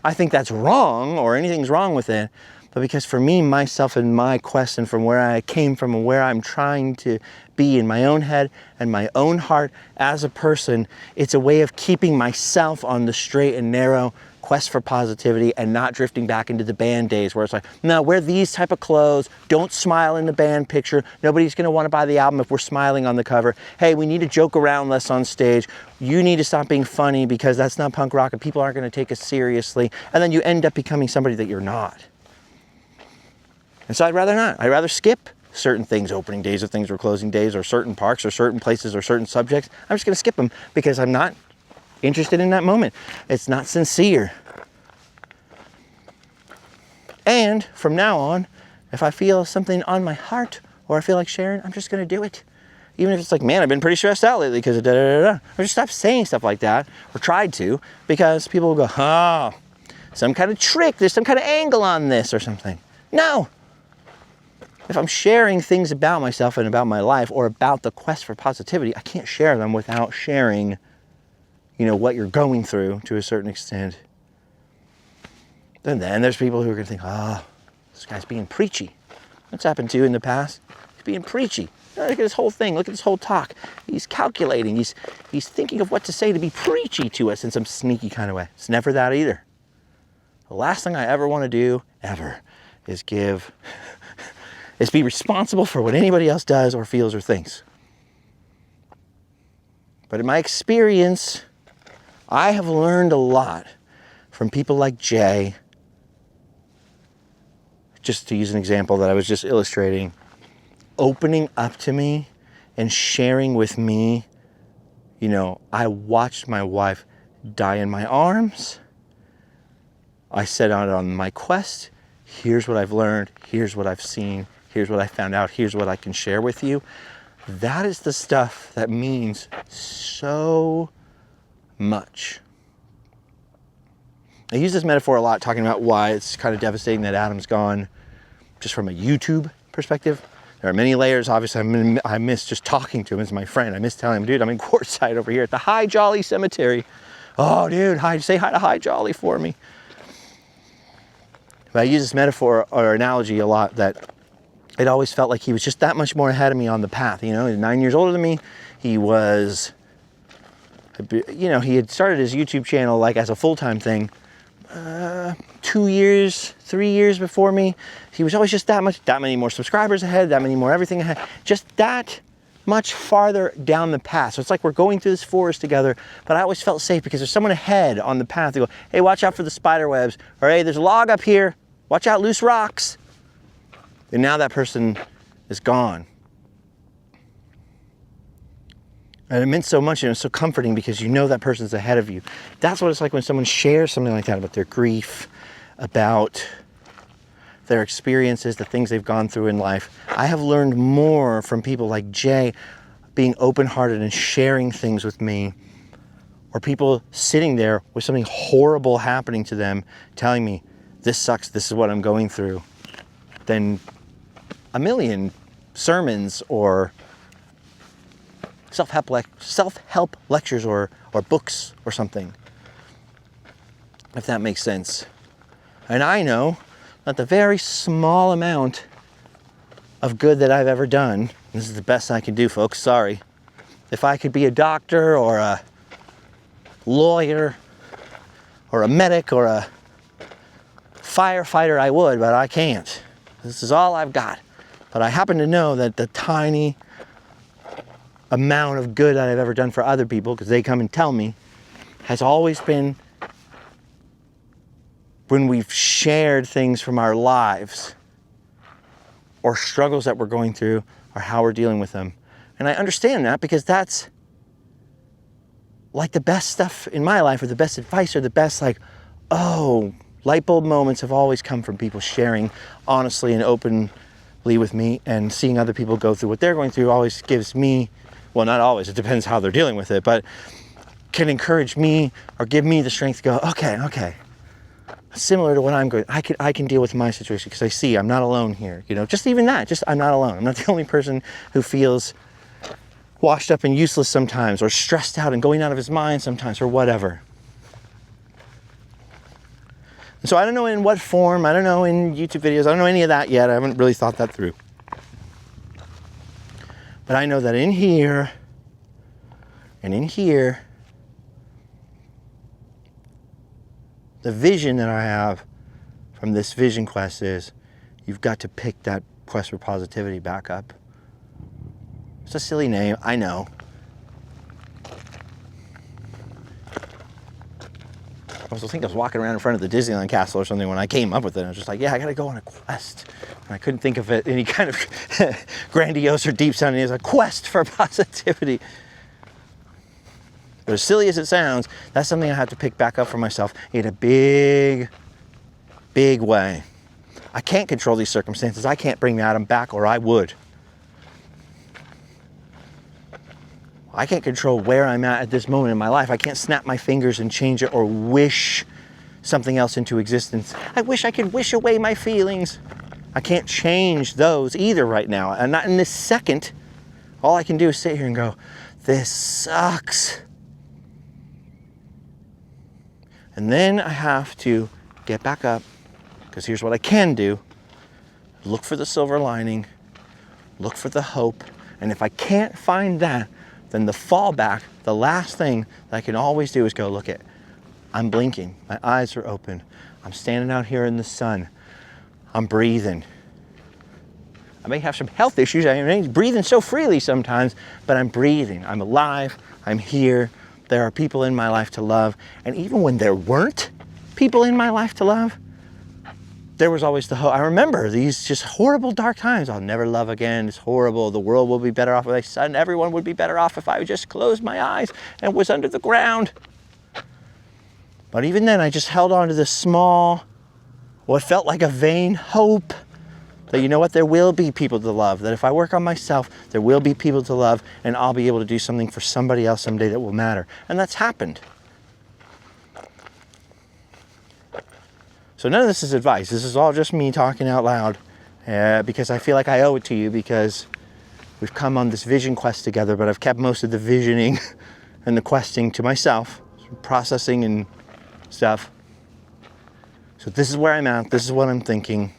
I think that's wrong or anything's wrong with it, but because for me, myself, and my quest, and from where I came from and where I'm trying to be in my own head and my own heart as a person, it's a way of keeping myself on the straight and narrow quest for positivity and not drifting back into the band days where it's like, no, wear these type of clothes, don't smile in the band picture, nobody's gonna wanna buy the album if we're smiling on the cover. Hey, we need to joke around less on stage. You need to stop being funny because that's not punk rock and people aren't gonna take us seriously. And then you end up becoming somebody that you're not. And so I'd rather not. I'd rather skip certain things, opening days of things or closing days or certain parks or certain places or certain subjects. I'm just gonna skip them because I'm not interested in that moment. It's not sincere. And from now on, if I feel something on my heart or I feel like sharing, I'm just gonna do it. Even if it's like, man, I've been pretty stressed out lately because of da da da da. Or just stop saying stuff like that, or tried to, because people will go, oh, some kind of trick, there's some kind of angle on this or something. No. If I'm sharing things about myself and about my life or about the quest for positivity, I can't share them without sharing, you know, what you're going through to a certain extent. And then there's people who are gonna think, oh, this guy's being preachy. What's happened to you in the past? He's being preachy. Look at this whole thing, look at this whole talk. He's calculating, he's thinking of what to say to be preachy to us in some sneaky kind of way. It's never that either. The last thing I ever wanna do, ever, is be responsible for what anybody else does or feels or thinks. But in my experience, I have learned a lot from people like Jay. Just to use an example that I was just illustrating, opening up to me and sharing with me, you know, I watched my wife die in my arms. I set out on my quest. Here's what I've learned. Here's what I've seen. Here's what I found out. Here's what I can share with you. That is the stuff that means so much. I use this metaphor a lot, talking about why it's kind of devastating that Adam's gone, just from a YouTube perspective. There are many layers. Obviously, I miss just talking to him as my friend. I miss telling him, dude, I'm in Quartzsite over here at the High Jolly Cemetery. Oh, dude, say hi to High Jolly for me. But I use this metaphor or analogy a lot, that it always felt like he was just that much more ahead of me on the path. You know, he's 9 years older than me. He was, you know, he had started his YouTube channel like as a full-time thing 2 years, 3 years before me. He was always just that many more subscribers ahead, that many more everything ahead, just that much farther down the path. So it's like we're going through this forest together, but I always felt safe because there's someone ahead on the path to go, hey, watch out for the spider webs, or hey, there's a log up here, watch out, loose rocks. And now that person is gone. And it meant so much, and it's so comforting because you know that person's ahead of you. That's what it's like when someone shares something like that about their grief, about their experiences, the things they've gone through in life. I have learned more from people like Jay being open-hearted and sharing things with me, or people sitting there with something horrible happening to them, telling me, this sucks, this is what I'm going through, than a million sermons or self-help lectures or books or something, if that makes sense. And I know that the very small amount of good that I've ever done, this is the best I can do, folks, sorry. If I could be a doctor or a lawyer or a medic or a firefighter, I would, but I can't. This is all I've got. But I happen to know that the tiny amount of good that I've ever done for other people, because they come and tell me, has always been when we've shared things from our lives or struggles that we're going through or how we're dealing with them. And I understand that because that's like the best stuff in my life, or the best advice, or the best light bulb moments have always come from people sharing honestly and openly with me, and seeing other people go through what they're going through always gives me, well, not always, it depends how they're dealing with it, but can encourage me or give me the strength to go, okay, similar to what I'm going, I can deal with my situation because I see I'm not alone here. You know, just even that, just I'm not alone. I'm not the only person who feels washed up and useless sometimes, or stressed out and going out of his mind sometimes, or whatever. And so I don't know in what form, I don't know in YouTube videos, I don't know any of that yet. I haven't really thought that through. But I know that in here and in here, the vision that I have from this vision quest is you've got to pick that quest for positivity back up. It's a silly name, I know. I think I was walking around in front of the Disneyland castle or something when I came up with it. I was just like, yeah, I gotta go on a quest. And I couldn't think of it any kind of grandiose or deep sounding as a quest for positivity. But as silly as it sounds, that's something I have to pick back up for myself in a big, big way. I can't control these circumstances. I can't bring Adam back, or I would. I can't control where I'm at this moment in my life. I can't snap my fingers and change it or wish something else into existence. I wish I could wish away my feelings. I can't change those either right now. And not in this second. All I can do is sit here and go, this sucks. And then I have to get back up, because here's what I can do. Look for the silver lining. Look for the hope. And if I can't find that, then the fallback, the last thing that I can always do is go, look at, I'm blinking, my eyes are open, I'm standing out here in the sun, I'm breathing. I may have some health issues, I ain't breathing so freely sometimes, but I'm breathing, I'm alive, I'm here, there are people in my life to love, and even when there weren't people in my life to love, there was always the hope. I remember these just horrible dark times. I'll never love again. It's horrible. The world will be better off with my son. Everyone would be better off if I just closed my eyes and was under the ground. But even then, I just held on to this small, what felt like a vain hope that, you know what, there will be people to love. That if I work on myself, there will be people to love, and I'll be able to do something for somebody else someday that will matter. And that's happened. So none of this is advice. This is all just me talking out loud because I feel like I owe it to you, because we've come on this vision quest together, but I've kept most of the visioning and the questing to myself, processing and stuff. So this is where I'm at. This is what I'm thinking.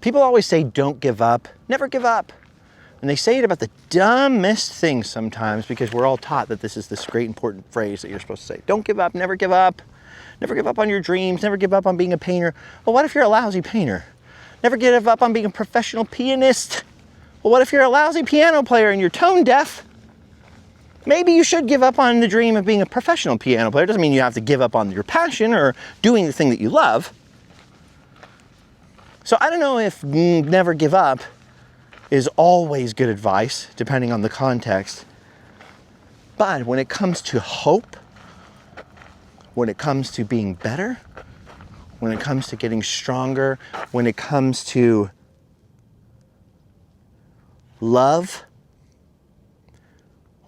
People always say, don't give up. Never give up. And they say it about the dumbest things sometimes, because we're all taught that this is this great important phrase that you're supposed to say. Don't give up, never give up. Never give up on your dreams, never give up on being a painter. Well, what if you're a lousy painter? Never give up on being a professional pianist. Well, what if you're a lousy piano player and you're tone deaf? Maybe you should give up on the dream of being a professional piano player. It doesn't mean you have to give up on your passion or doing the thing that you love. So I don't know if never give up is always good advice, depending on the context. But when it comes to hope, when it comes to being better, when it comes to getting stronger, when it comes to love,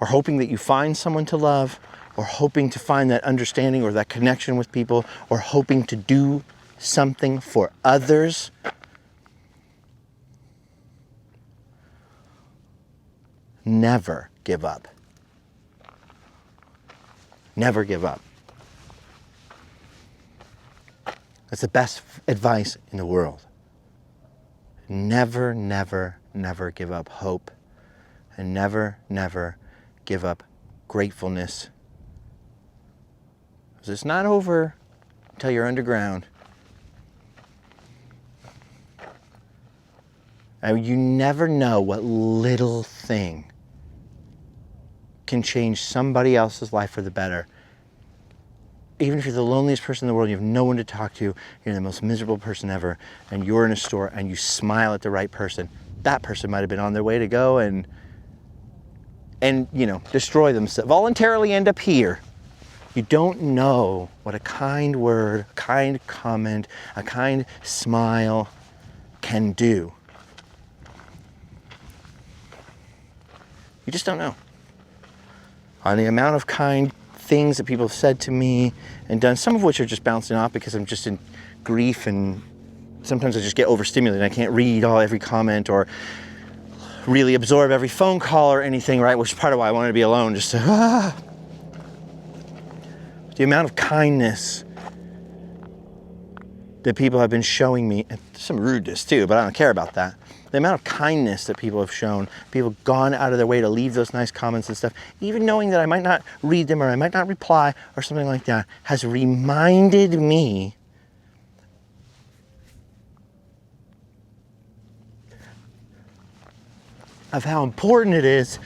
or hoping that you find someone to love, or hoping to find that understanding or that connection with people, or hoping to do something for others, never give up. Never give up. That's the best advice in the world. Never, never, never give up hope. And never, never give up gratefulness. Because it's not over until you're underground. And you never know what little thing can change somebody else's life for the better. Even if you're the loneliest person in the world, you have no one to talk to, you're the most miserable person ever, and you're in a store and you smile at the right person, that person might have been on their way to go and destroy themselves, voluntarily end up here. You don't know what a kind word, a kind comment, a kind smile can do. You just don't know. On the amount of kind things that people have said to me and done, some of which are just bouncing off because I'm just in grief, and sometimes I just get overstimulated. I can't read every comment or really absorb every phone call or anything, right? Which is part of why I wanted to be alone, just to, the amount of kindness that people have been showing me, and some rudeness too, but I don't care about that. The amount of kindness that people have shown, people have gone out of their way to leave those nice comments and stuff, even knowing that I might not read them or I might not reply or something like that, has reminded me of how important it is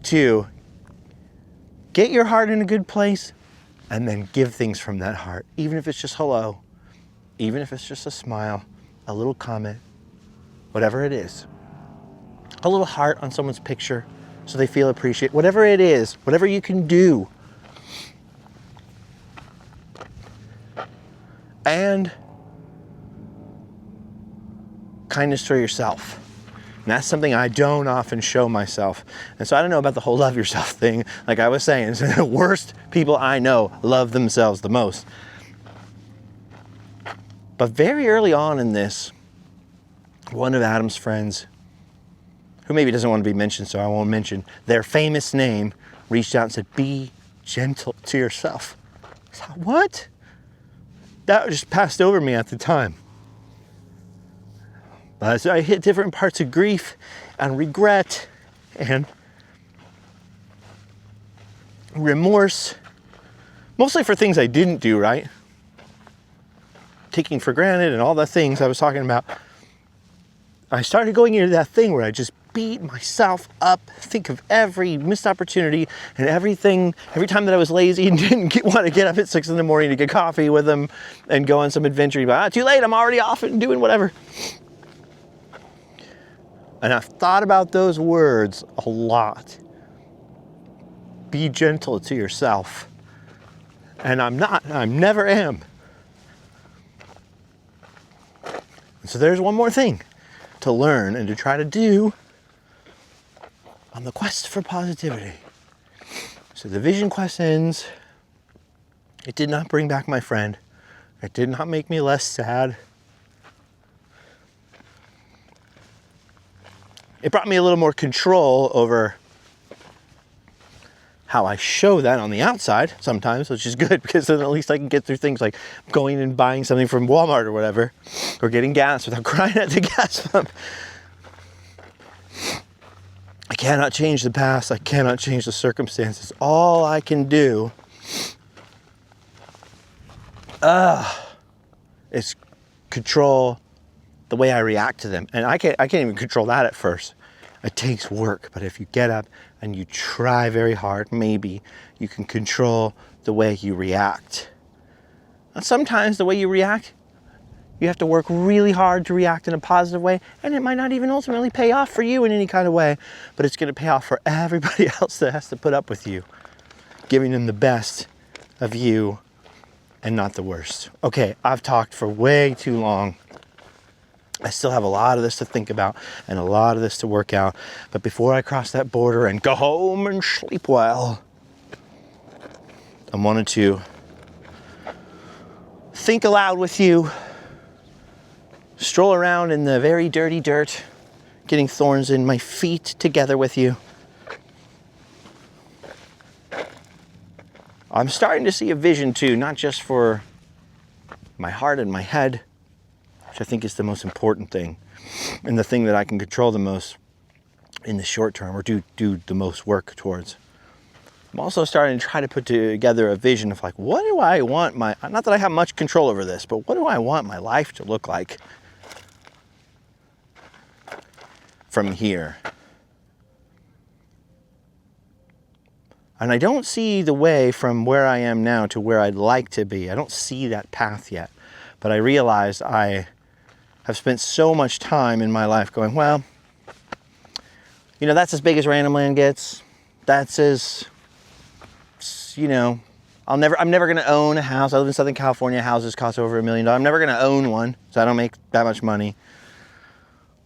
to get your heart in a good place and then give things from that heart, even if it's just hello, even if it's just a smile, a little comment, whatever it is. A little heart on someone's picture so they feel appreciated. Whatever it is, whatever you can do. And kindness for yourself. And that's something I don't often show myself. And so I don't know about the whole love yourself thing. Like I was saying, the worst people I know love themselves the most. But very early on in this, one of Adam's friends, who maybe doesn't want to be mentioned, so I won't mention their famous name, reached out and said, be gentle to yourself. I thought, what? That just passed over me at the time. But as I hit different parts of grief and regret and remorse, mostly for things I didn't do right, taking for granted and all the things I was talking about, I started going into that thing where I just beat myself up, think of every missed opportunity and everything, every time that I was lazy and didn't want to get up at 6 a.m. to get coffee with them and go on some adventure. But too late, I'm already off and doing whatever. And I've thought about those words a lot. Be gentle to yourself. And I'm not, I never am. So there's one more thing to learn and to try to do on the quest for positivity. So the vision quest ends. It did not bring back my friend. It did not make me less sad. It brought me a little more control over how I show that on the outside sometimes, which is good because then at least I can get through things like going and buying something from Walmart or whatever, or getting gas without crying at the gas pump. I cannot change the past. I cannot change the circumstances. All I can do is control the way I react to them. And I can't even control that at first. It takes work, but if you get up and you try very hard, maybe you can control the way you react. And sometimes the way you react, you have to work really hard to react in a positive way, and it might not even ultimately pay off for you in any kind of way, but it's gonna pay off for everybody else that has to put up with you, giving them the best of you and not the worst. Okay, I've talked for way too long. I still have a lot of this to think about and a lot of this to work out. But before I cross that border and go home and sleep well, I wanted to think aloud with you, stroll around in the very dirty dirt, getting thorns in my feet together with you. I'm starting to see a vision too, not just for my heart and my head, which I think is the most important thing and the thing that I can control the most in the short term or do the most work towards. I'm also starting to try to put together a vision of like, what do I want not that I have much control over this, but what do I want my life to look like from here? And I don't see the way from where I am now to where I'd like to be. I don't see that path yet, but I realized I have spent so much time in my life going, well, you know, that's as big as Random Land gets. That's as, you know, I'm never going to own a house. I live in Southern California. Houses cost over $1 million. I'm never going to own one, so I don't make that much money.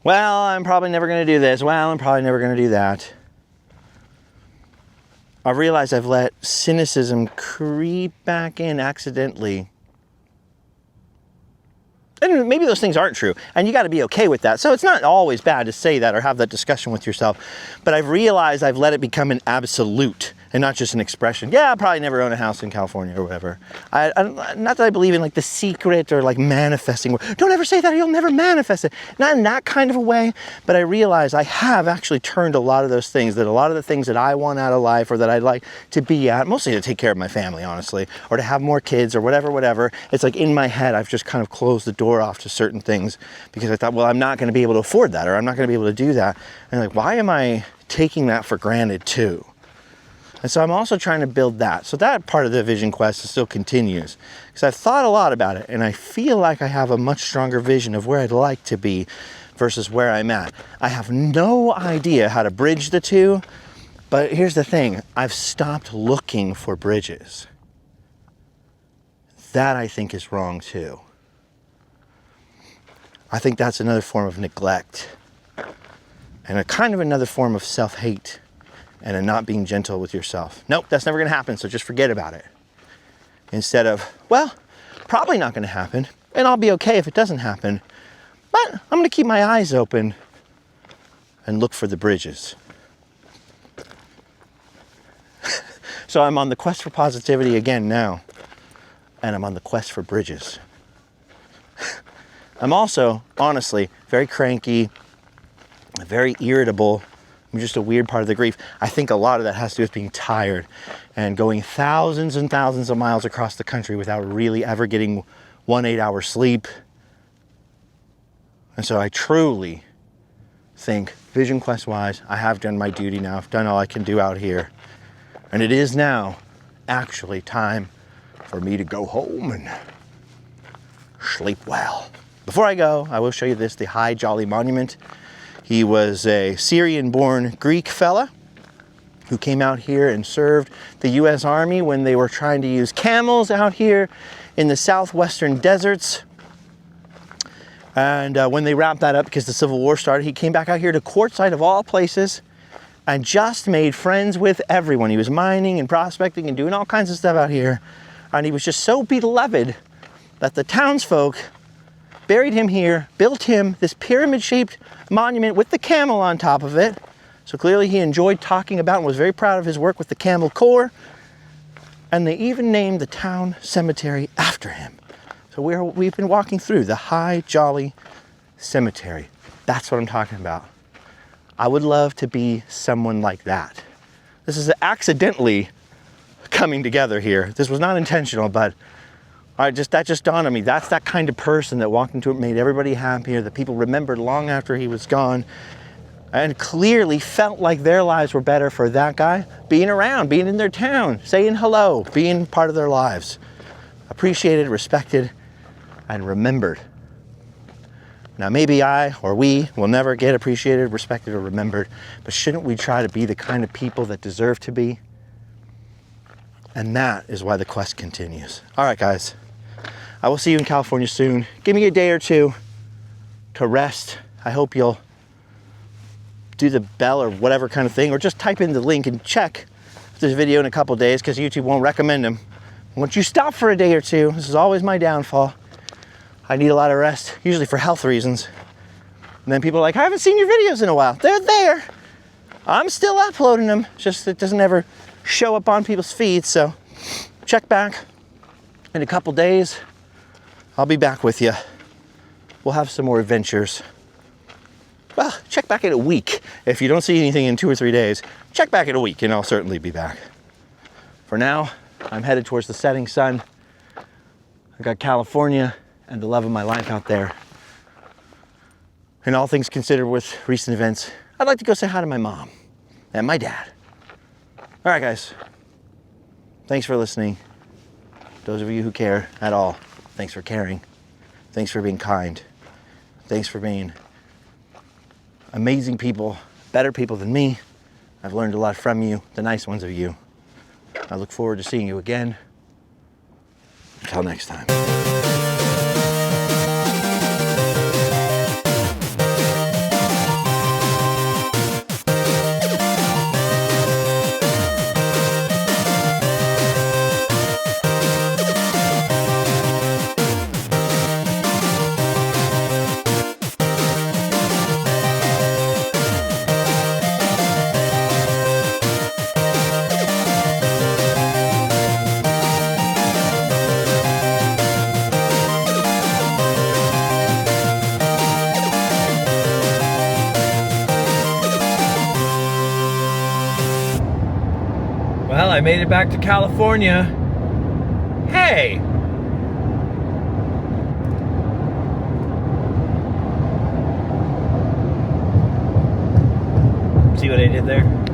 Well, I'm probably never going to do this. Well, I'm probably never going to do that. I realize I've let cynicism creep back in accidentally. And maybe those things aren't true, and you got to be okay with that. So it's not always bad to say that or have that discussion with yourself. But I've realized I've let it become an absolute and not just an expression. Yeah, I'll probably never own a house in California or whatever. Not that I believe in like The Secret or like manifesting. Don't ever say that, or you'll never manifest it. Not in that kind of a way, but I realize I have actually turned a lot of those things, that a lot of the things that I want out of life or that I'd like to be at, mostly to take care of my family, honestly, or to have more kids or whatever. It's like in my head, I've just kind of closed the door off to certain things because I thought, well, I'm not going to be able to afford that, or I'm not going to be able to do that. And like, why am I taking that for granted too? And so I'm also trying to build that. So that part of the vision quest still continues because I've thought a lot about it, and I feel like I have a much stronger vision of where I'd like to be versus where I'm at. I have no idea how to bridge the two, but here's the thing. I've stopped looking for bridges. That I think is wrong too. I think that's another form of neglect and a kind of another form of self-hate and a not being gentle with yourself. Nope, that's never gonna happen, so just forget about it. Instead of, well, probably not gonna happen, and I'll be okay if it doesn't happen, but I'm gonna keep my eyes open and look for the bridges. So I'm on the quest for positivity again now, and I'm on the quest for bridges. I'm also, honestly, very cranky, very irritable. I'm just a weird part of the grief. I think a lot of that has to do with being tired and going thousands and thousands of miles across the country without really ever getting 1 8-hour sleep. And so I truly think, vision quest wise, I have done my duty now. I've done all I can do out here. And it is now actually time for me to go home and sleep well. Before I go, I will show you this, the High Jolly Monument. He was a Syrian-born Greek fella who came out here and served the U.S. Army when they were trying to use camels out here in the southwestern deserts. And when they wrapped that up because the Civil War started, he came back out here to Quartzsite of all places and just made friends with everyone. He was mining and prospecting and doing all kinds of stuff out here. And he was just so beloved that the townsfolk buried him here, built him this pyramid-shaped monument with the camel on top of it. So clearly he enjoyed talking about and was very proud of his work with the Camel Corps. And they even named the town cemetery after him. So we've been walking through the High Jolly Cemetery. That's what I'm talking about. I would love to be someone like that. This is accidentally coming together here. This was not intentional, but that just dawned on me. That's that kind of person that walked into it, made everybody happier, that people remembered long after he was gone, and clearly felt like their lives were better for that guy being around, being in their town, saying hello, being part of their lives. Appreciated, respected, and remembered. Now maybe I or we will never get appreciated, respected, or remembered, but shouldn't we try to be the kind of people that deserve to be? And that is why the quest continues. All right, guys. I will see you in California soon. Give me a day or two to rest. I hope you'll do the bell or whatever kind of thing, or just type in the link and check this video in a couple days because YouTube won't recommend them. Once you stop for a day or two, this is always my downfall. I need a lot of rest, usually for health reasons. And then people are like, I haven't seen your videos in a while. They're there. I'm still uploading them. Just it doesn't ever show up on people's feeds. So check back in a couple days. I'll be back with you. We'll have some more adventures. Well, check back in a week. If you don't see anything in 2 or 3 days, check back in a week and I'll certainly be back. For now, I'm headed towards the setting sun. I got California and the love of my life out there. And all things considered with recent events, I'd like to go say hi to my mom and my dad. All right, guys. Thanks for listening. Those of you who care at all, thanks for caring. Thanks for being kind. Thanks for being amazing people, better people than me. I've learned a lot from you, the nice ones of you. I look forward to seeing you again. Until next time. I made it back to California. Hey! See what I did there?